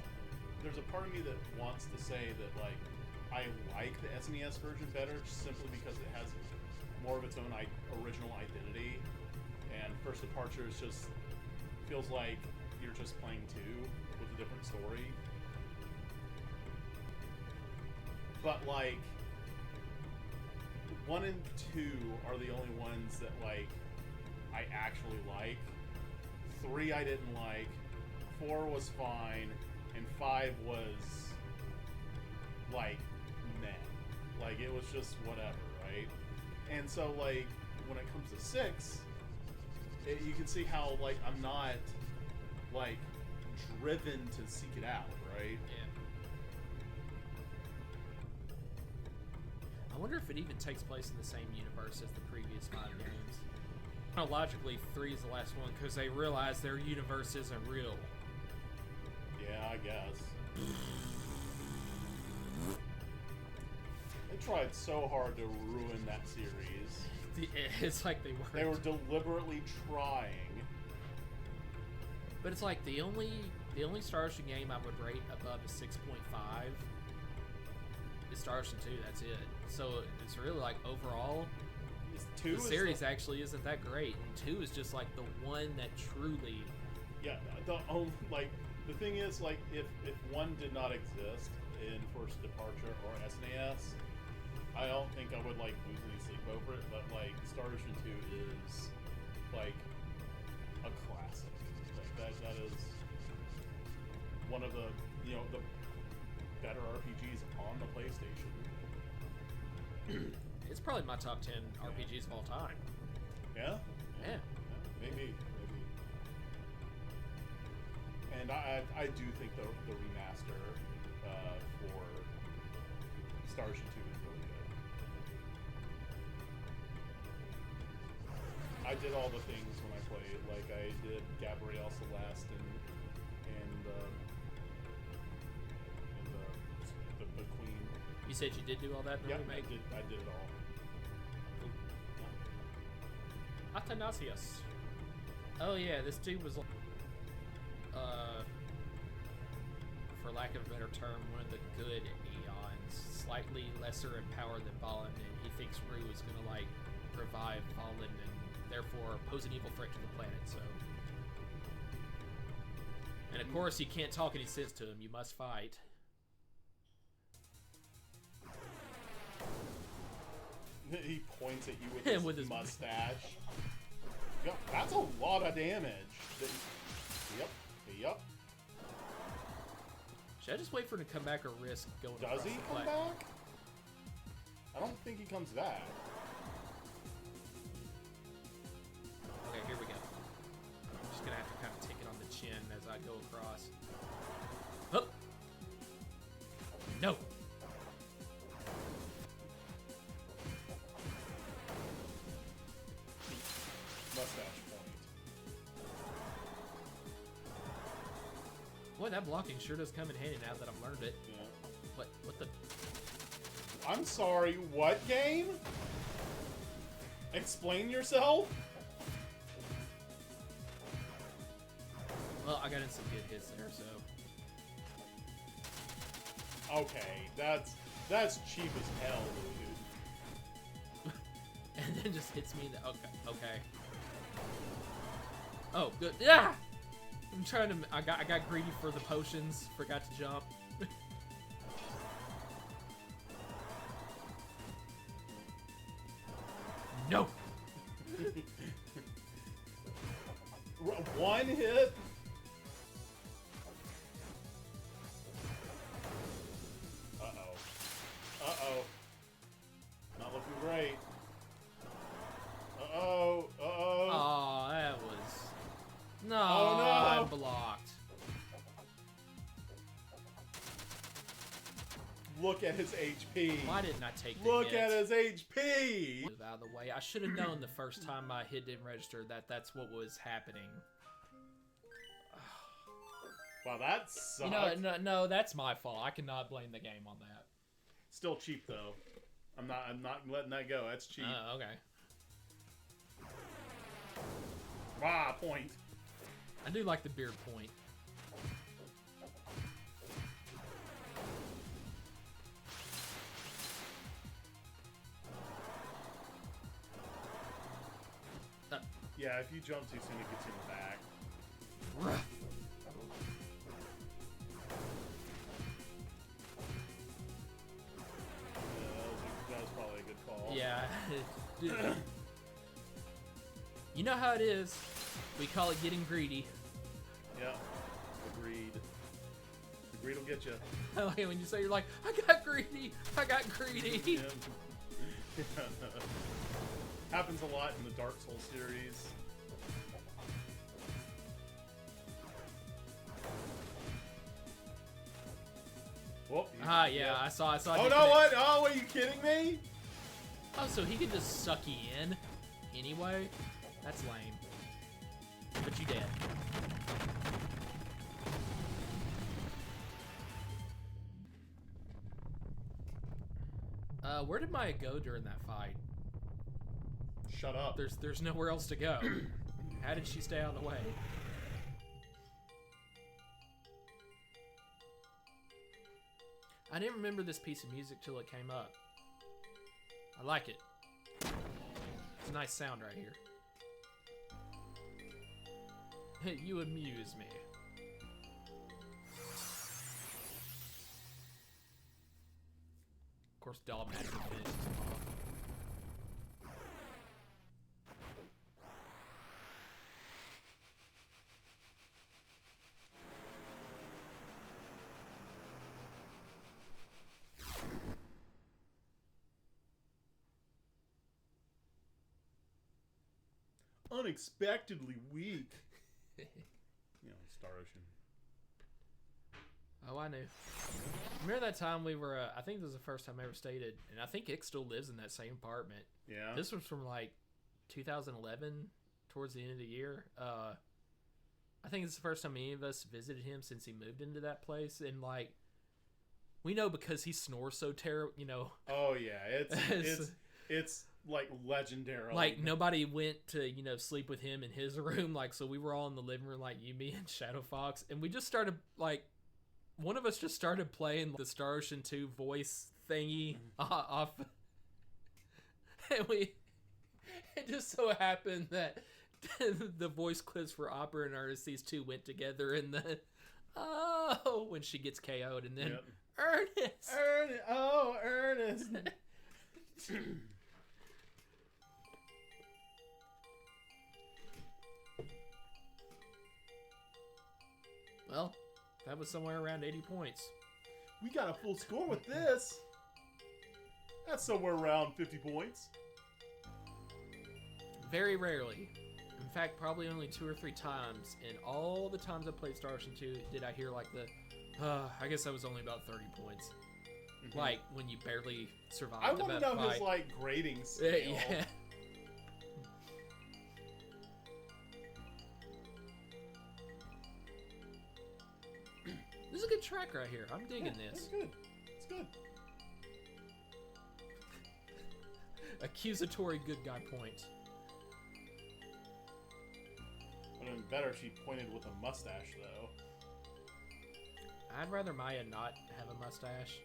there's a part of me that wants to say that like I like the SNES version better just simply because it has more of its own original identity, and First Departure is just feels like you're just playing 2 with a different story. But like 1 and 2 are the only ones that like I actually like. 3 I didn't like. 4 was fine, and 5 was like meh. Like it was just whatever, right? And so like when it comes to 6, you can see how like I'm not like driven to seek it out, right? Yeah. I wonder if it even takes place in the same universe as the previous 5 games. Chronologically, 3 is the last one because they realize their universe isn't real. Yeah, I guess. They tried so hard to ruin that series. It's like they weren't. They were deliberately trying. But it's like the only Star Ocean game I would rate above a 6.5 is Star Ocean 2. That's it. So it's really like overall, Two the is series actually isn't that great, and 2 is just like the one that truly. Yeah, like the thing is, like if 1 did not exist in First Departure or SNES, I don't think I would like lose any sleep over it. But like Star Ocean 2 is like a classic. Like that is one of the the better RPGs on the PlayStation. It's probably my top 10 RPGs of all time. Yeah? Yeah. Maybe. And I do think the remaster for Star Ocean 2 is really good. I did all the things when I played. Like I did Gabrielle Celeste and the Queen. You said you did do all that in the Yeah, remake? I did it all. Athanasius. Oh yeah, this dude was, for lack of a better term, one of the good Aeons. Slightly lesser in power than Valen, and he thinks Rue is gonna like revive Valen and therefore pose an evil threat to the planet. So, and of course, you can't talk any sense to him. You must fight. He points at you with his, With his- mustache. Yep, that's a lot of damage. Yep, yep. Should I just wait for him to come back or risk going Does across he the come plat- back? I don't think he comes back. Okay, here we go. I'm just gonna have to kind of take it on the chin as I go across. Oh! No! Mustache point. Boy, that blocking sure does come in handy now that I've learned it. Yeah. What the? I'm sorry, what game? Explain yourself? Well, I got in some good hits there, so. Okay, that's cheap as hell, dude. And then just hits me in the. Okay. Oh, good. Yeah! I'm trying to. I got greedy for the potions. Forgot to jump. No! One hit? Uh-oh. Uh-oh. Not looking great. Uh-oh. Uh-oh. Oh, that was. No, Oh, no. I'm blocked. Look at his HP. Why didn't I take the Look hit? at his HP. Move out of the way. I should have known the first time my hit didn't register that that's what was happening. Wow, that sucks. You know, no, that's my fault. I cannot blame the game on that. Still cheap though. I'm not letting that go. That's cheap. Okay. Point. I do like the beard point. Yeah, if you jump too soon, it gets you in the back. Yeah, that was probably a good call. Yeah. Dude. You know how it is. We call it getting greedy. Yeah. Agreed. The greed will get you. I like it when you say you're like, I got greedy. I got greedy. Yeah. Happens a lot in the Dark Souls series. Whoop. Yeah, I saw. Oh him no! connect- What? Oh, are you kidding me? Oh, so he could just suck you in anyway? That's lame. But you dead. Where did Maya go during that fight? Shut up. There's nowhere else to go. How did she stay out of the way? I didn't remember this piece of music till it came up. I like it. It's a nice sound right here. You amuse me. Of course, Doll Magic finishes him off. Unexpectedly weak. You know, Star Ocean. Oh, I knew. Remember that time we were, I think this was the first time I ever stayed, and I think Ick still lives in that same apartment. Yeah. This was from like 2011, towards the end of the year. I think it's the first time any of us visited him since he moved into that place, and like, we know because he snores so terrible, you know. Oh yeah, it's like legendary. Like nobody went to, you know, sleep with him in his room, like, so we were all in the living room, like you, me, and Shadow Fox, and we just started like, one of us just started playing the Star Ocean 2 voice thingy off, and it just so happened that the voice clips for Opera and Ernest, these two went together in the when she gets KO'd, and then Yep. Ernest. Ernest. Well, that was somewhere around 80 points. We got a full score with this. That's somewhere around 50 points. Very rarely. In fact, probably only 2 or 3 times in all the times I played Star Ocean 2 did I hear like the, I guess that was only about 30 points. Like when you barely survived. I want to that know fight. his like grading scale. Yeah. This is a good track right here. I'm digging It's this. good. It's good. Accusatory good guy point. Would have been better if she pointed with a mustache, though. I'd rather Maya not have a mustache.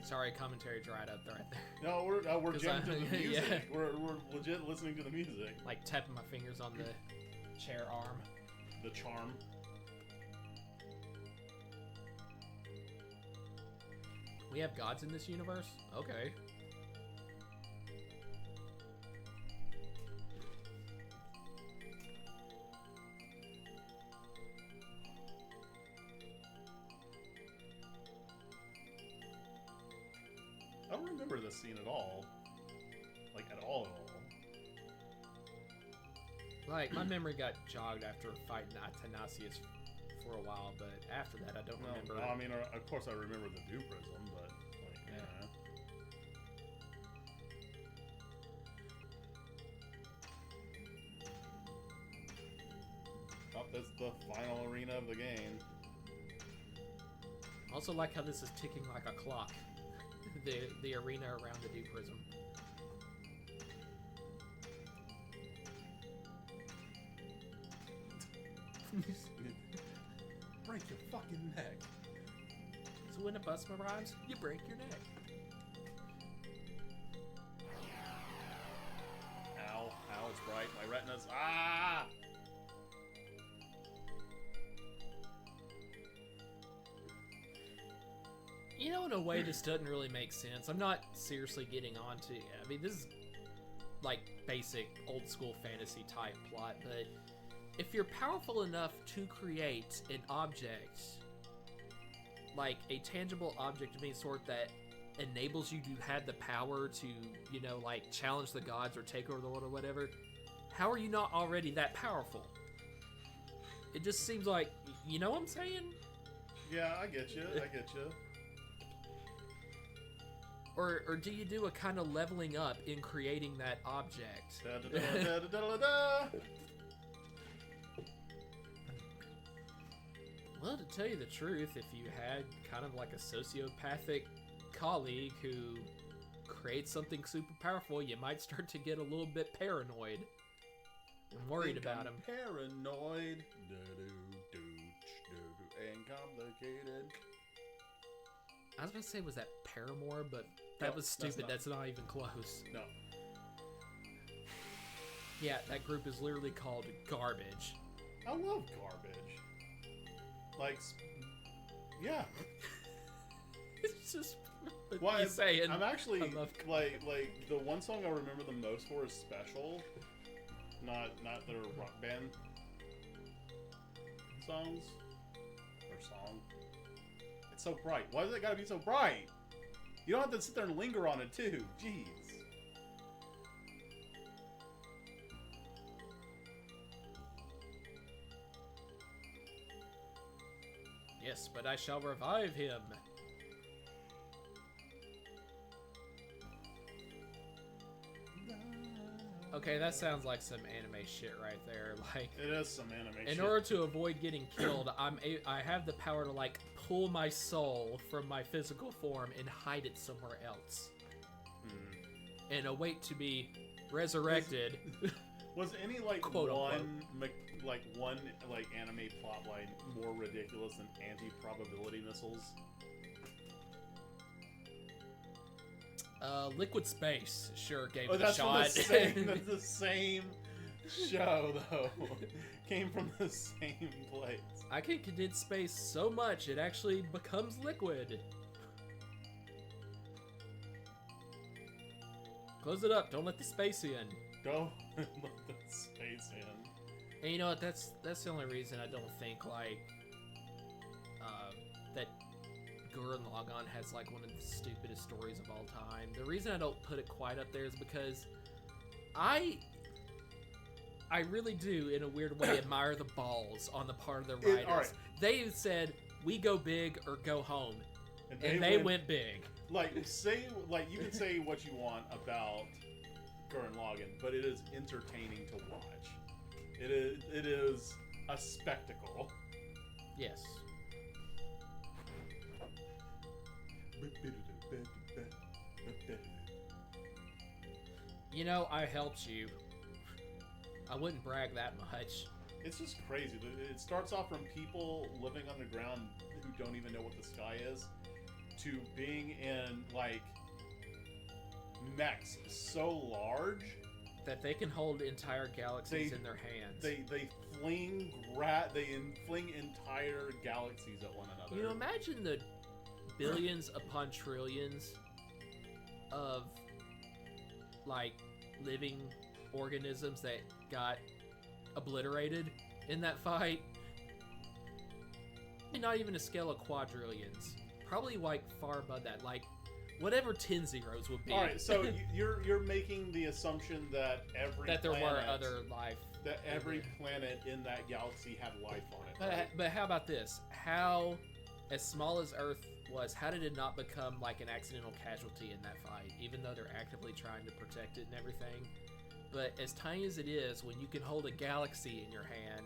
Sorry, commentary dried up right there. No, we're 'Cause jamming to the yeah. music. We're legit listening to the music. Like tapping my fingers on the chair arm. The charm. We have gods in this universe? Okay. I don't remember this scene at all. Like, at all. Like, my memory got jogged after fighting Athanasius for a while, but after that, I don't remember. No, I mean, of course I remember the Dew Prism, but, like, yeah. Oh, that's the final arena of the game. Also like how this is ticking like a clock. the arena around the Dew Prism. Break your fucking neck. So when a bus arrives, you break your neck. Ow, ow, it's bright. My retinas. Ah! You know, in a way, this doesn't really make sense. I'm not seriously getting onto. I mean, this is like basic old school fantasy type plot, but if you're powerful enough to create an object, like a tangible object of any sort that enables you to have the power to, you know, like challenge the gods or take over the world or whatever, how are you not already that powerful? It just seems like, you know what I'm saying? Yeah, I get you. I get you. Or do you do a kind of leveling up in creating that object? Da, da, da, da, da, da, da, da. Well, to tell you the truth, if you had kind of like a sociopathic colleague who creates something super powerful, you might start to get a little bit paranoid and worried Think about I'm him. Paranoid. And complicated. I was going to say, was that Paramore? But that No, was that's stupid. not. That's not even close. No. Yeah, that group is literally called Garbage. I love garbage. Like, yeah. It's just Why you saying. I'm actually I love like the one song I remember the most for is Special, not their rock band songs or song. It's so bright. Why does it gotta be so bright? You don't have to sit there and linger on it too. Jeez. Yes, but I shall revive him. Okay, that sounds like some anime shit right there. Like, It is some animation. in order to avoid getting killed, I have the power to like pull my soul from my physical form and hide it somewhere else, and await to be resurrected. Was any like Quote, one anime plotline more ridiculous than anti-probability missiles? Liquid Space sure gave Oh, it a that's from shot. the same. That's the same show, though. Came from the same place. I can condense space so much it actually becomes liquid. Close it up. Don't let the space in. Don't let the space in. And you know what? That's the only reason I don't think like that Gurren Lagann has like one of the stupidest stories of all time. The reason I don't put it quite up there is because I really do, in a weird way, admire the balls on the part of the writers. Alright. They said, we go big or go home. And they went big. Like, you can say what you want about Gurren Lagann, but it is entertaining to watch. It is a spectacle. Yes. You know, I helped you. I wouldn't brag that much. It's just crazy. It starts off from people living underground who don't even know what the sky is, to being in, like, mechs so large that they can hold entire galaxies in their hands. They fling entire galaxies at one another. You know, imagine the billions upon trillions of like living organisms that got obliterated in that fight. Not even a scale of quadrillions. Probably like far above that. Like whatever 10 zeros would be. All right, so you're making the assumption that there were other life. That every planet in that galaxy had life on it. Right? But how about this? How, as small as Earth was, how did it not become like an accidental casualty in that fight? Even though they're actively trying to protect it and everything. But as tiny as it is, when you can hold a galaxy in your hand,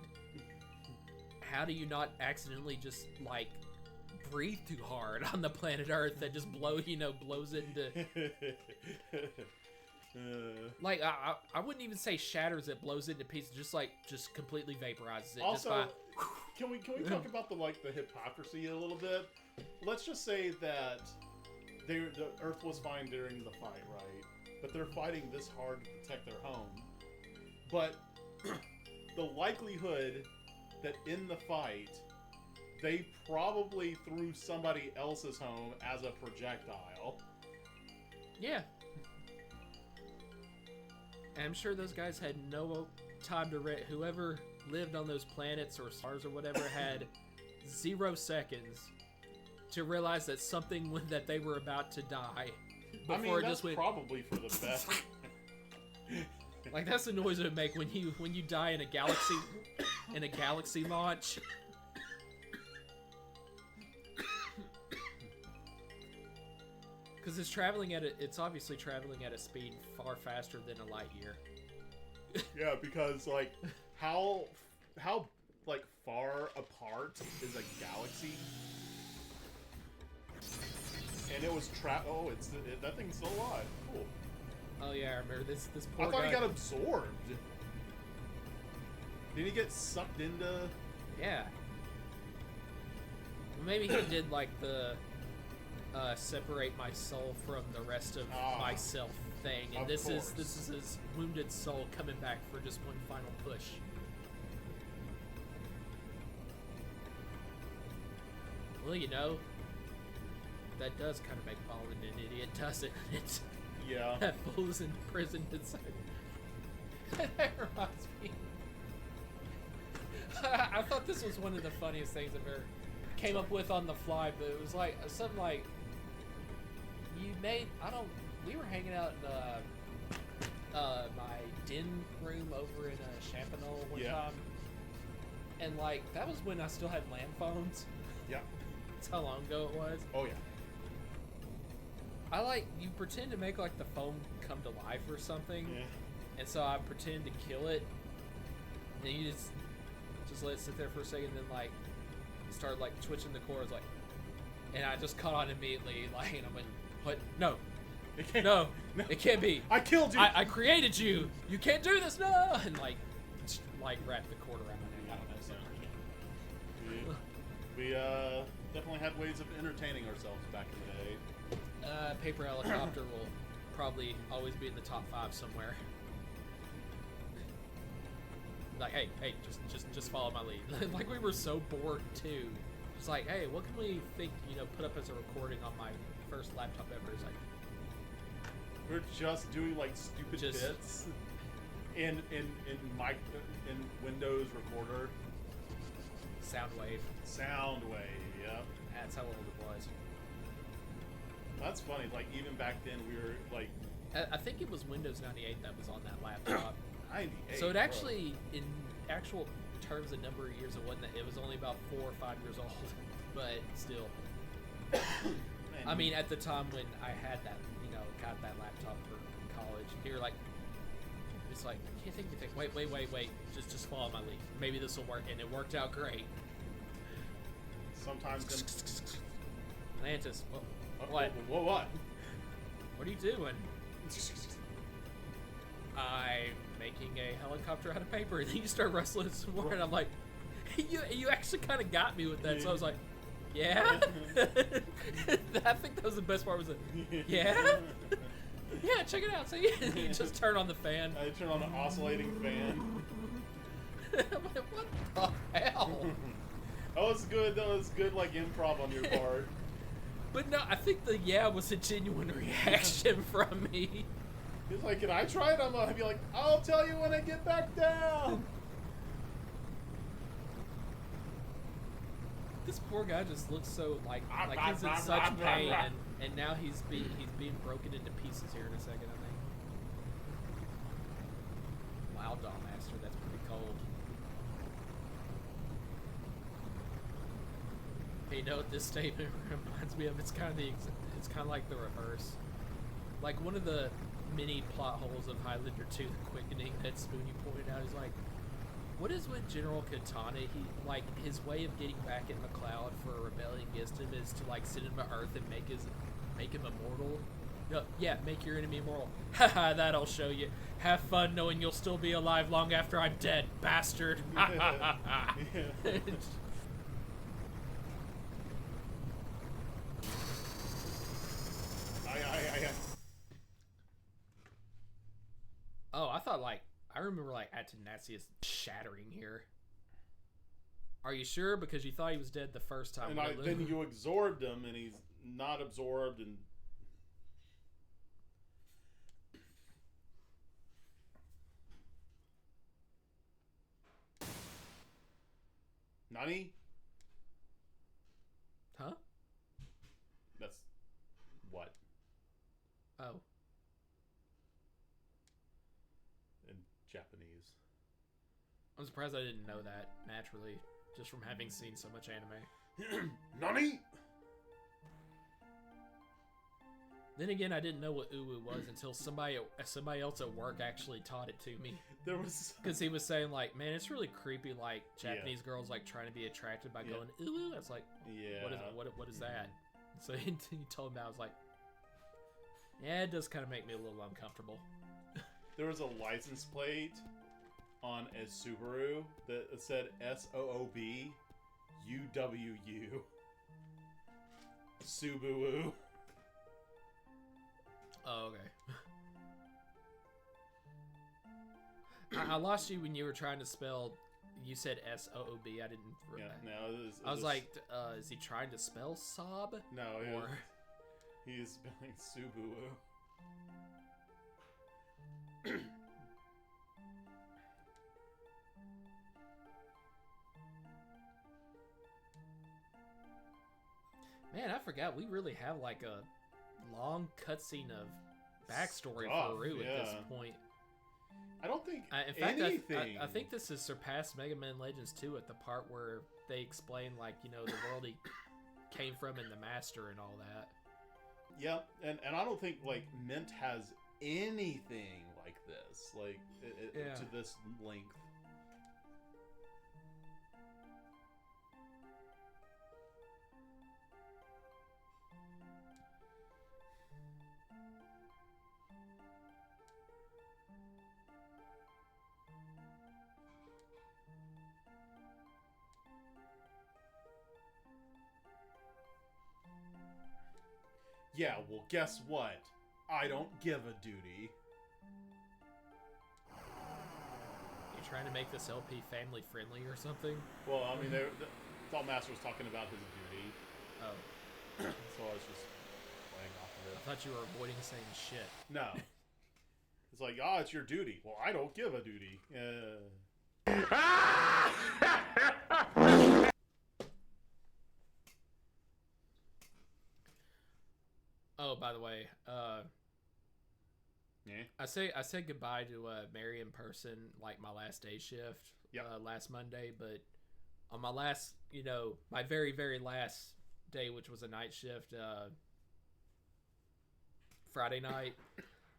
how do you not accidentally just like breathe too hard on the planet Earth that just blows it into like I wouldn't even say shatters it, blows it into pieces, just completely vaporizes it. Also, just by... can we talk about the hypocrisy a little bit? Let's just say that the Earth was fine during the fight, right? But they're fighting this hard to protect their home. But the likelihood that in the fight they probably threw somebody else's home as a projectile. Yeah. And I'm sure those guys had no time to whoever lived on those planets or stars or whatever had 0 seconds to realize that something that they were about to die before that's it just went. Probably for the best. Like that's the noise it would make when you die in a galaxy launch. Because it's obviously traveling at a speed far faster than a light year. Yeah, because like how like far apart is a galaxy? And it was that thing's still alive. Cool. Oh yeah, I remember this poor I thought guy. he got absorbed. Did he get sucked into? Yeah. Well, maybe he did like the separate my soul from the rest of myself thing, and this is his wounded soul coming back for just one final push. Well, you know, that does kind of make Baldwin an idiot, doesn't it? Yeah. That fool is in prison inside. That reminds me. I thought this was one of the funniest things I've ever came up with on the fly, but it was like something like we were hanging out in my den room over in Champignon one time, and like that was when I still had land phones. Yeah. That's how long ago it was. Oh yeah. You pretend to make like the phone come to life or something, and so I pretend to kill it, and then you just let it sit there for a second, and then like start like twitching the cords, like, and I just caught on immediately, like, and I went, what? No, It can't. no, it can't be. I killed you. I created you. You can't do this, no, and like wrap the cord around my neck. I don't know. We definitely had ways of entertaining ourselves back in the day. Paper helicopter will probably always be in the top 5 somewhere. Like, hey, just follow my lead. Like, we were so bored too. It's like, hey, what can we think, put up as a recording on my first laptop ever? It's like, we're just doing like stupid bits in Windows Recorder. Soundwave, yep. That's how old it was. That's funny. Like, even back then, we were like, I think it was Windows 98 that was on that laptop. 98. So it actually, in actual terms of number of years, it was only about 4 or 5 years old. But still, I mean, at the time when I had that, got that laptop for college, you were like, it's like, I can't think of anything. Wait. Just follow my lead. Maybe this will work, and it worked out great. Sometimes. Lantis, What? What are you doing? I'm making a helicopter out of paper, and then you start wrestling some more, and I'm like, you actually kind of got me with that. So I was like, yeah. I think that was the best part. Was it? Yeah. Yeah, check it out. So you just turn on the fan. I turn on the oscillating fan. I'm like, what the hell? That was good, like, improv on your part. But no, I think the was a genuine reaction from me. He's like, can I try it? I'm gonna be like, I'll tell you when I get back down. This poor guy just looks so like he's in such pain, and now he's being broken into pieces here in a second, I think. Wow, Doll Master, that's pretty cold. Hey, you know what this statement reminds me of? It's kind of like the reverse. Like, one of the many plot holes of Highlander 2: The Quickening that Spoony pointed out is like, what is with General Katana? His way of getting back at McLeod for rebelling against him is to like send him to Earth and make him immortal. Yeah, make your enemy immortal. Haha, that'll show you. Have fun knowing you'll still be alive long after I'm dead, bastard. Oh, I thought I remember Atanassius shattering here. Are you sure? Because you thought he was dead the first time. And then you absorbed him, and he's not absorbed, and Nani? Huh? That's what? Oh. In Japanese. I'm surprised I didn't know that, naturally, just from having seen so much anime. Nani? Then again, I didn't know what uwu was until somebody else at work actually taught it to me. There was... Because he was saying, like, man, it's really creepy, like, Japanese girls, like, trying to be attracted by going, uwu. I was like, yeah. What is that? So he told me, I was like, yeah, it does kind of make me a little uncomfortable. There was a license plate on a Subaru that said SOOB UWU. Subaru. Oh, okay. I lost you when you were trying to spell. You said SOOB. I didn't. Yeah, no. I was like, is he trying to spell sob? No, he is spelling Subaru. Man, I forgot. We really have like a long cutscene of backstory for Rue at this point. I don't think in fact, anything. I think this has surpassed Mega Man Legends 2 at the part where they explain, like, the world he came from and the master and all that. Yep, and I don't think, like, Mint has anything like this, like, to this length. Yeah, well, guess what? I don't give a duty. You trying to make this LP family friendly or something? Well, I mean, Thought Master was talking about his duty, Oh, so I was just playing off of I it. thought you were avoiding saying shit. No. It's like, it's your duty. Well, I don't give a duty. Oh, by the way, Yeah. I said goodbye to Mary in person like my last day shift last Monday, but on my last, my very very last day, which was a night shift, Friday night,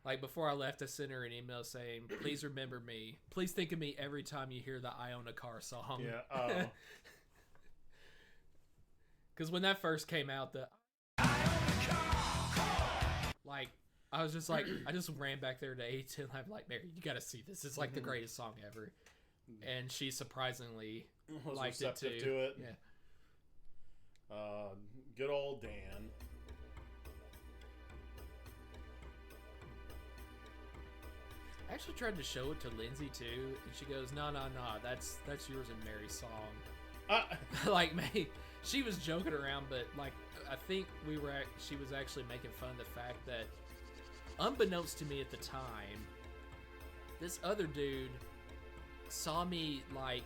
like before I left, I sent her an email saying, "Please remember me. Please think of me every time you hear the I Own a Car song." Yeah. Oh. Because when that first came out, like, I was just like, I just ran back there to A10. I'm like, Mary, you got to see this. It's like the greatest song ever. And she surprisingly Was liked it too. receptive to it. Yeah. Good old Dan. I actually tried to show it to Lindsay too, and she goes, "No, that's yours and Mary's song." Like, May, she was joking around, but like, I think she was actually making fun of the fact that, unbeknownst to me at the time, this other dude saw me like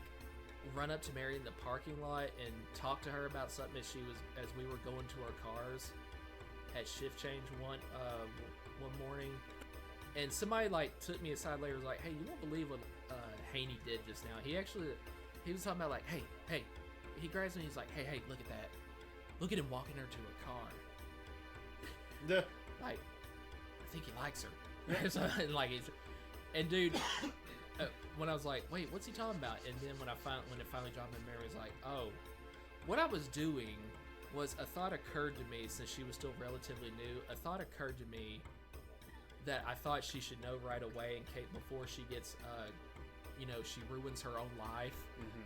run up to Mary in the parking lot and talk to her about something as we were going to our cars at shift change one morning. And somebody like took me aside later, was like, "Hey, you won't believe what Haney did just now. He was talking about like, hey." He grabs me. He's like, "Hey, look at that! Look at him walking her to a car. Like, I think he likes her." So, like, and dude, when I was like, "Wait, what's he talking about?" And then when it finally dropped in, Mary was like, "Oh, what I was doing was a thought occurred to me since she was still relatively new. A thought occurred to me." That I thought she should know right away before she gets, she ruins her own life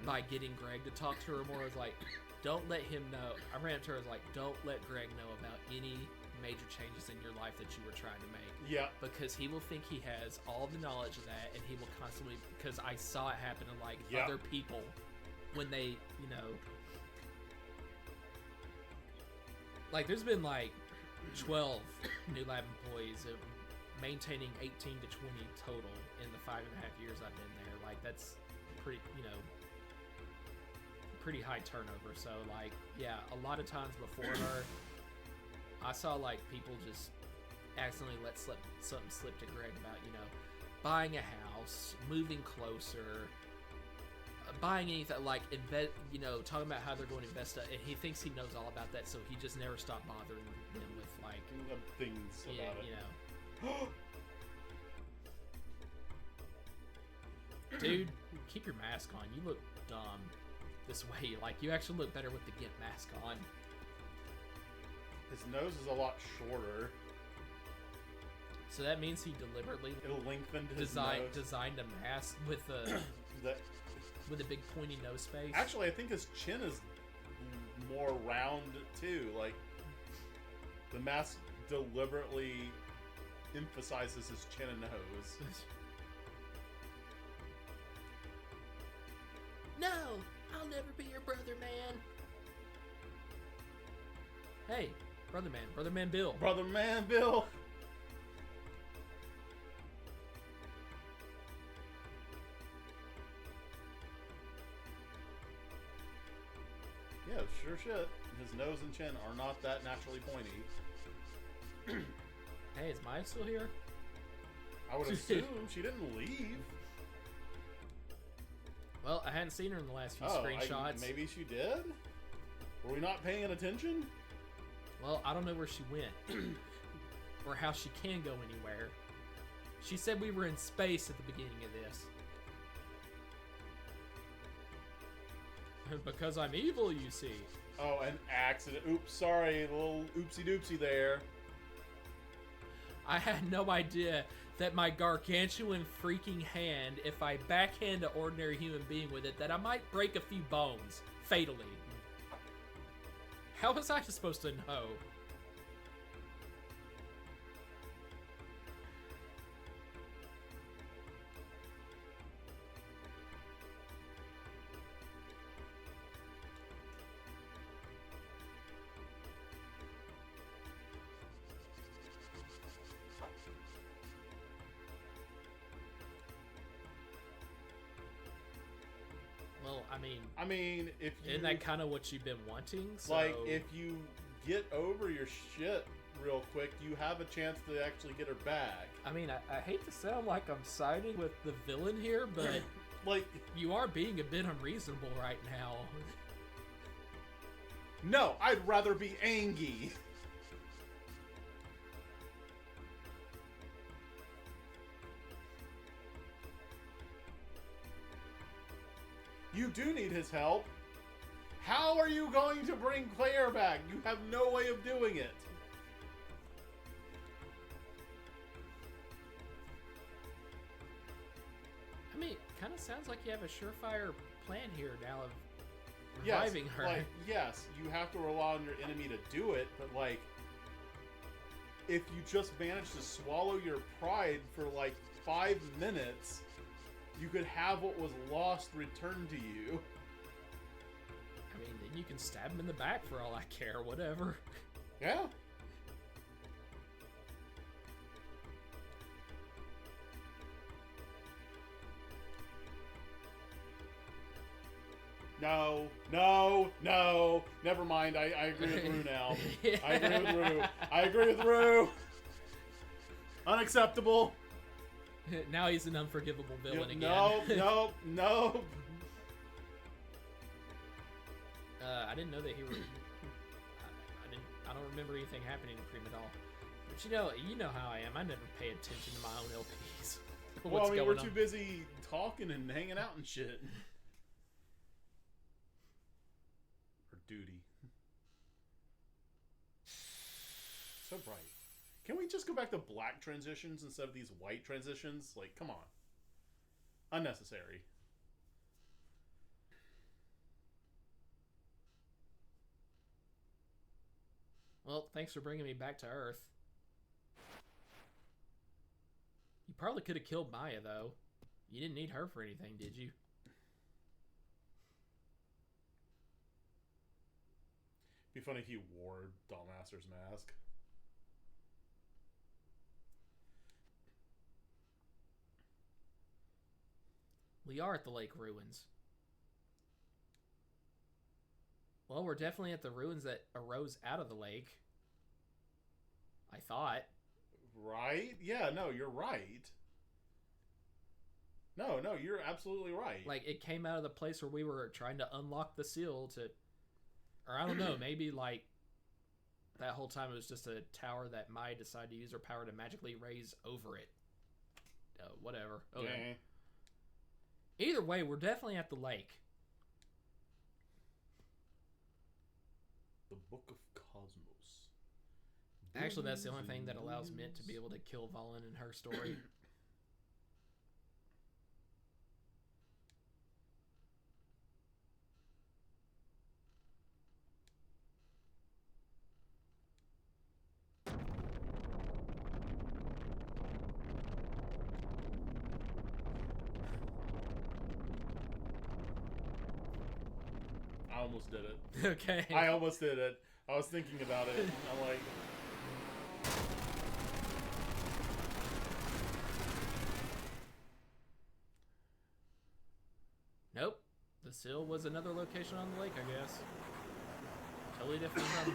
by getting Greg to talk to her more. I was like, don't let him know. I ran up to her, I was like, don't let Greg know about any major changes in your life that you were trying to make. Yeah. Because he will think he has all the knowledge of that, and he will constantly, because I saw it happen to like other people when they, like there's been like 12 new lab employees maintaining 18 to 20 total in the 5.5 years I've been there. Like, that's pretty, pretty high turnover. So, like, yeah, a lot of times before her, I saw, like, people just accidentally let something slip to Greg about, buying a house, moving closer, buying anything, like, talking about how they're going to invest, and he thinks he knows all about that, so he just never stopped bothering them with, like, things about it. Dude, keep your mask on. You look dumb this way. Like, you actually look better with the Gimp mask on. His nose is a lot shorter. So that means he deliberately It'll lengthen his nose. designed a mask with a with a big pointy nose space. Actually, I think his chin is more round too. Like, the mask deliberately emphasizes his chin and nose. No, I'll never be your brother, man. Hey, brother man Bill. Brother man Bill. Yeah, sure shit. His nose and chin are not that naturally pointy. Hey, is Maya still here? I would assume she didn't leave. Well, I hadn't seen her in the last few screenshots. Maybe she did? Were we not paying attention? Well, I don't know where she went. Or how she can go anywhere. She said we were in space at the beginning of this. Because I'm evil, you see. Oh, an accident. Oops, sorry. A little oopsie doopsie there. I had no idea that my gargantuan freaking hand, if I backhand an ordinary human being with it, that I might break a few bones. Fatally. How was I supposed to know? I mean, if you isn't that kind of what you've been wanting? So, like, if you get over your shit real quick, you have a chance to actually get her back. I mean, I hate to sound like I'm siding with the villain here, but Like, you are being a bit unreasonable right now. no, I'd rather be Angie. You do need his help. How are you going to bring Claire back? You have no way of doing it. I mean, kind of sounds like you have a surefire plan here now of Yes, reviving her. like, yes, you have to rely on your enemy to do it, but like, if you just manage to swallow your pride for like 5 minutes, you could have what was lost returned to you. I mean, then you can stab him in the back for all I care, whatever. Yeah. No, no, no. Never mind. I agree with Rue now. I agree with Rue. I agree with Rue. Unacceptable. Now he's an unforgivable villain again. No, no, no. I didn't know that he was. I don't remember anything happening to Prima Doll. But you know how I am. I never pay attention to my own LPs. Well, I mean, we're going too on? busy talking and hanging out and shit. Or duty. So bright. Can we just go back to black transitions instead of these white transitions? Like, come on. Unnecessary. Well, thanks for bringing me back to Earth. You probably could have killed Maya, though. You didn't need her for anything, did you? Be funny if he wore Dollmaster's mask. We are at the lake ruins. Well, we're definitely at the ruins that arose out of the lake. I thought. Right? Yeah, no, you're right. No, you're absolutely right. Like, it came out of the place where we were trying to unlock the seal to... Or I don't know, maybe, like, that whole time it was just a tower that Maya decided to use her power to magically raise over it. Whatever. Okay. Either way, we're definitely at the lake. The Book of Cosmos. Actually, that's the only thing that allows Mint to be able to kill Valen in her story. I almost did it. Okay. I almost did it. I was thinking about it. I'm like... Nope. The seal was another location on the lake, I guess. Totally different from...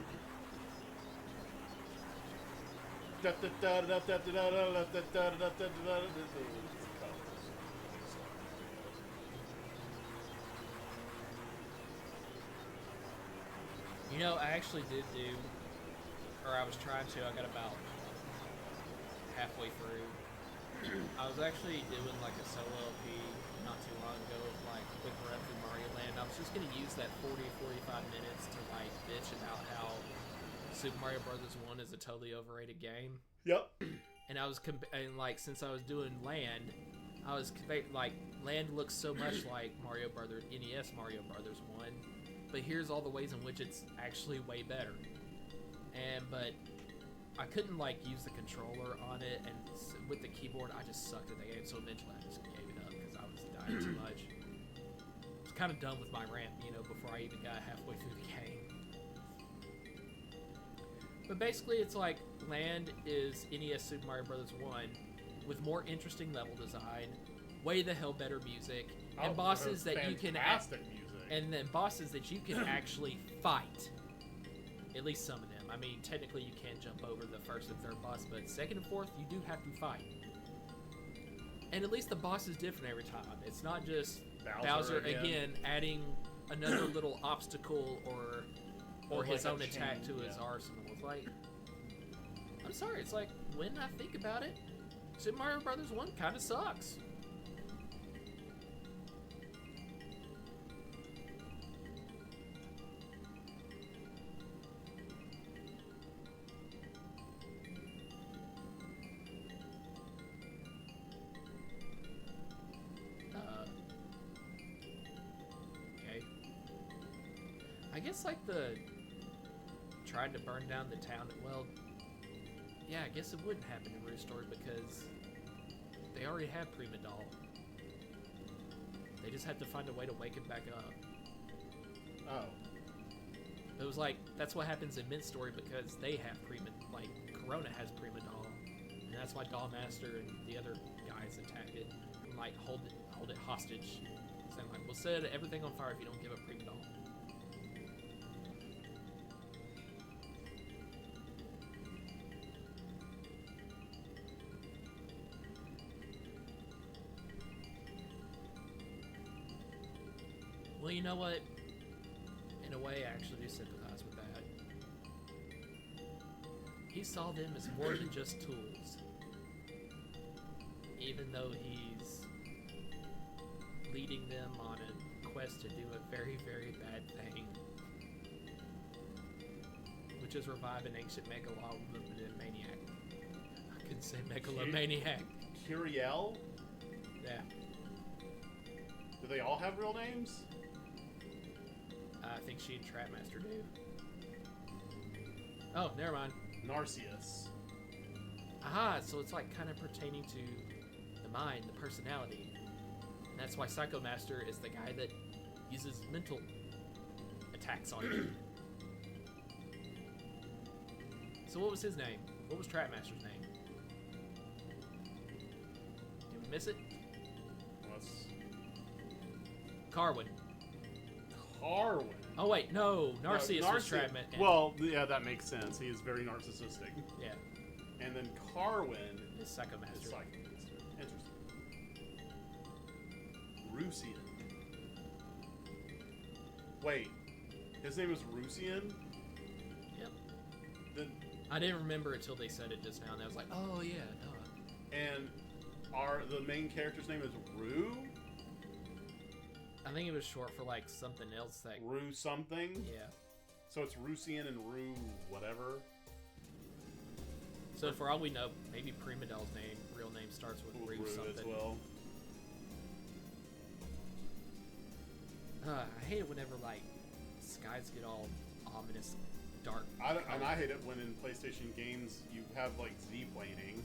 You know, I actually did do, or I was trying to, I got about halfway through. I was actually doing like a solo LP not too long ago of like quick run through Mario Land. I was just going to use that 40-45 minutes to like bitch about how Super Mario Brothers 1 is a totally overrated game. Yep. And I was, and like, since I was doing Land, I was, like, Land looks so much like Mario Brothers, NES Mario Brothers 1. But here's all the ways in which it's actually way better. But I couldn't like use the controller on it, and with the keyboard I just sucked at the game, so eventually I just gave it up because I was dying too much. I was kind of done with my rant, before I even got halfway through the game. But basically it's like Land is NES Super Mario Bros. 1 with more interesting level design, way the hell better music, and bosses that you can fantastic music. And then bosses that you can actually fight. At least some of them. I mean, technically you can't jump over the first and third boss, but second and fourth, you do have to fight. And at least the boss is different every time. It's not just Bowser again adding another little obstacle or Like his a own attack to chain, his yeah. arsenal. It's like, I'm sorry, it's like, when I think about it, Super Mario Brothers 1 kind of sucks. Okay. I guess like the trying to burn down the town. Well, yeah, I guess it wouldn't happen in Rue Story because they already have Prima Doll. They just had to find a way to wake it back up. Oh. It was like that's what happens in Mint Story because they have Prima, like Corona has Prima Doll, and that's why Doll Master and the other guys attack it and like hold it hostage, saying like, "We'll set everything on fire if you don't give up Prima Doll." Well, you know what? In a way, I actually do sympathize with that. He saw them as more than just tools. Even though he's leading them on a quest to do a very, very bad thing. Which is revive an ancient megalomaniac. I couldn't say megalomaniac. Curiel? Yeah. Do they all have real names? I think she and Trapmaster do. Oh, never mind. Narcissus. Aha, so it's like kind of pertaining to the mind, the personality. And that's why Psycho Master is the guy that uses mental attacks on you. So what was his name? What was Trapmaster's name? Did we miss it? What's Carwin. Carwin? Oh wait, no, Narcissus was Narcissus. Trapmaster. Well, yeah, that makes sense. He is very narcissistic. Yeah, And then Carwin it's Psycho is Master. Psycho Master. Interesting. Rusian. Wait, his name is Rusian? Yep. Then, I didn't remember it till they said it just now, and I was like, oh yeah, duh. and the main character's name is Rue? I think it was short for like something else that. Rue something? Yeah. So it's Rusian and Rue whatever? So for all we know, maybe Prima Doll's real name starts with Rue Rue something. as well. I hate it whenever like skies get all ominous, dark. And I hate it when in PlayStation games you have like Z-planing,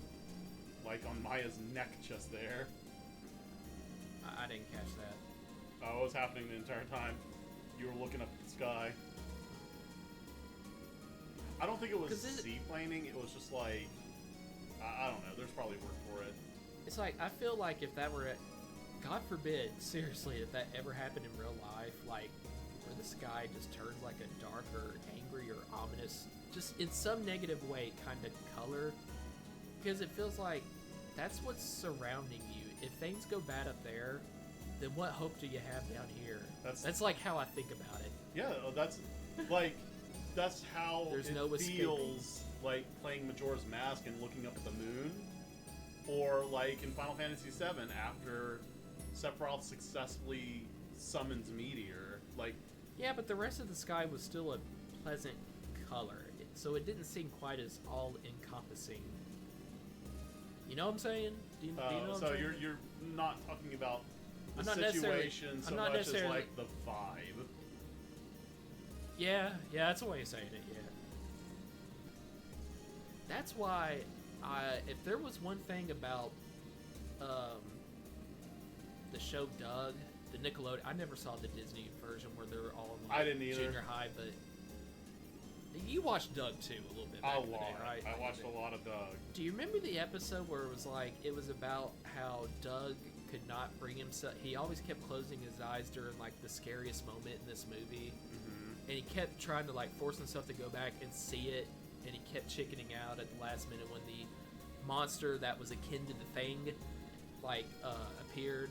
like on Maya's neck just there. I didn't catch that. What was happening the entire time? You were looking up at the sky. I don't think it was 'Cause it- Z-planing, it was just like, I don't know, there's probably a word for it. It's like I feel like if that were, God forbid, seriously, if that ever happened in real life, like where the sky just turns like a dark or angry or ominous, just in some negative way, kind of color, because it feels like that's what's surrounding you. If things go bad up there, then what hope do you have down here? That's like how I think about it. Yeah, that's like, that's how There's it no escaping. feels like playing Majora's Mask and looking up at the moon. Or like in Final Fantasy VII after Sephiroth successfully summons Meteor. Like, Yeah, but the rest of the sky was still a pleasant color, so it didn't seem quite as all-encompassing. You know what I'm saying? Do you know what I'm so saying? you're not talking about the I'm not necessarily- situation so I'm not much as necessarily- like the vibe. Yeah, that's a way of saying it, yeah. That's why, if there was one thing about the show Doug, the Nickelodeon, I never saw the Disney version where they were all in like, I didn't either. junior high, but you watched Doug too a little bit back A in the day, lot. right? I watched a lot of Doug. Do you remember the episode where it was about how Doug could not bring himself. He always kept closing his eyes during like the scariest moment in this movie, and he kept trying to like force himself to go back and see it, and he kept chickening out at the last minute when the monster that was akin to the Thing like appeared,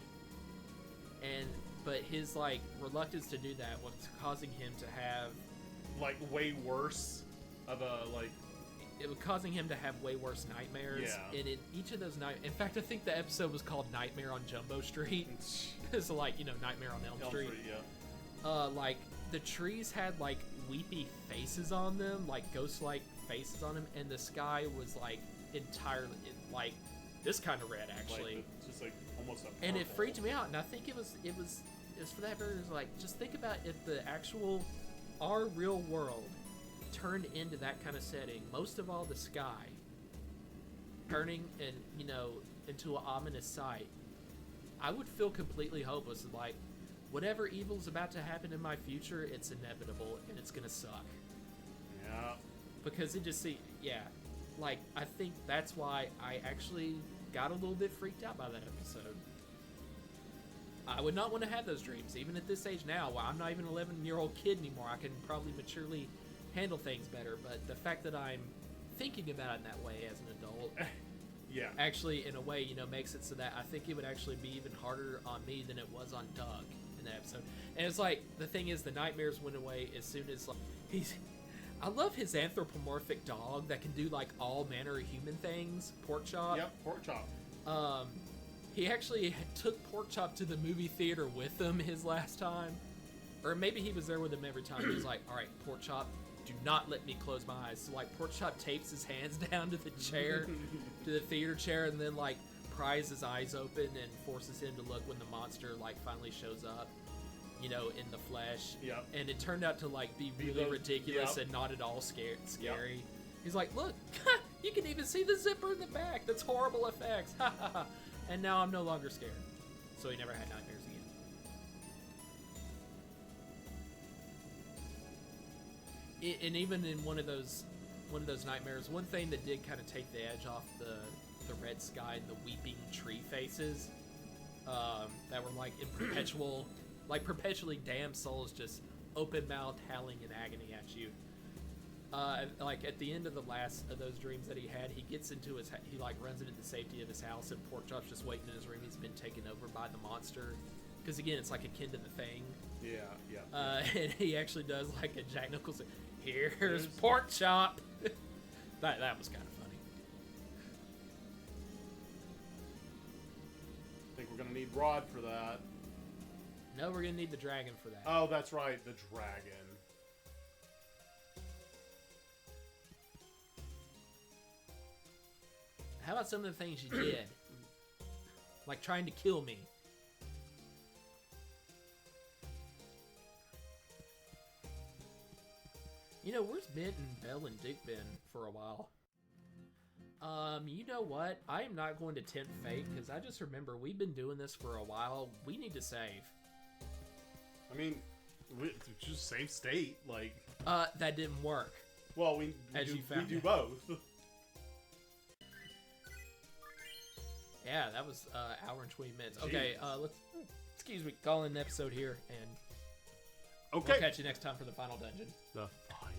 but his like reluctance to do that was causing him to have Like way worse of a like. it was causing him to have way worse nightmares. Yeah. And in each of those in fact, I think the episode was called Nightmare on Jumbo Street. It's like, you know, Nightmare on Elm Street. Yeah. Like the trees had like weepy faces on them, like ghost-like faces on them, and the sky was like entirely like this kind of red actually. Like just like almost a. And it purple. freaked me out, and I think it was for that very reason. Like, just think about if our real world turned into that kind of setting. Most of all, the sky turning and into an ominous sight. I would feel completely hopeless. Like, whatever evil's about to happen in my future, it's inevitable and it's gonna suck. Yeah. Because like I think that's why I actually got a little bit freaked out by that episode. I would not want to have those dreams, even at this age now. While I'm not even an 11-year-old kid anymore, I can probably maturely handle things better. But the fact that I'm thinking about it in that way as an adult, Yeah. actually, in a way, makes it so that I think it would actually be even harder on me than it was on Doug in that episode. And it's like, the thing is, the nightmares went away as soon as, like, I love his anthropomorphic dog that can do, like, all manner of human things. Pork Chop. Yep. Pork chop. He actually took Pork Chop to the movie theater with him his last time. Or maybe he was there with him every time. He was like, all right, Pork Chop, do not let me close my eyes. So, like, Pork Chop tapes his hands down to the chair, to the theater chair, and then, like, pries his eyes open and forces him to look when the monster, like, finally shows up, in the flesh. Yep. And it turned out to, like, be really ridiculous Yep. and not at all scary. He's like, look, you can even see the zipper in the back. That's horrible effects. Ha ha ha. And now I'm no longer scared. So he never had nightmares again. And even in one of those nightmares, one thing that did kind of take the edge off the red sky and the weeping tree faces, that were like in perpetually damned souls just open mouthed howling in agony at you. Like at the end of the last of those dreams that he had, he gets into he like runs into the safety of his house, and Pork Chop's just waiting in his room. He's been taken over by the monster, because again, it's like akin to the Thing. Yeah. And he actually does like a Jack Nicholson. Here's Pork Chop. that was kind of funny. I think we're gonna need Rod for that. No, we're gonna need the dragon for that. Oh, that's right, the dragon. How about some of the things you did? Like trying to kill me. Where's Bent and Belle and Dick been for a while? You know what? I am not going to tempt fate, because I just remember we've been doing this for a while. We need to save. I mean, just same state, like. That didn't work. Well, we do both. Yeah, that was hour and 20 minutes. Okay, let's call it an episode here, and Okay. we'll catch you next time for the final dungeon. The final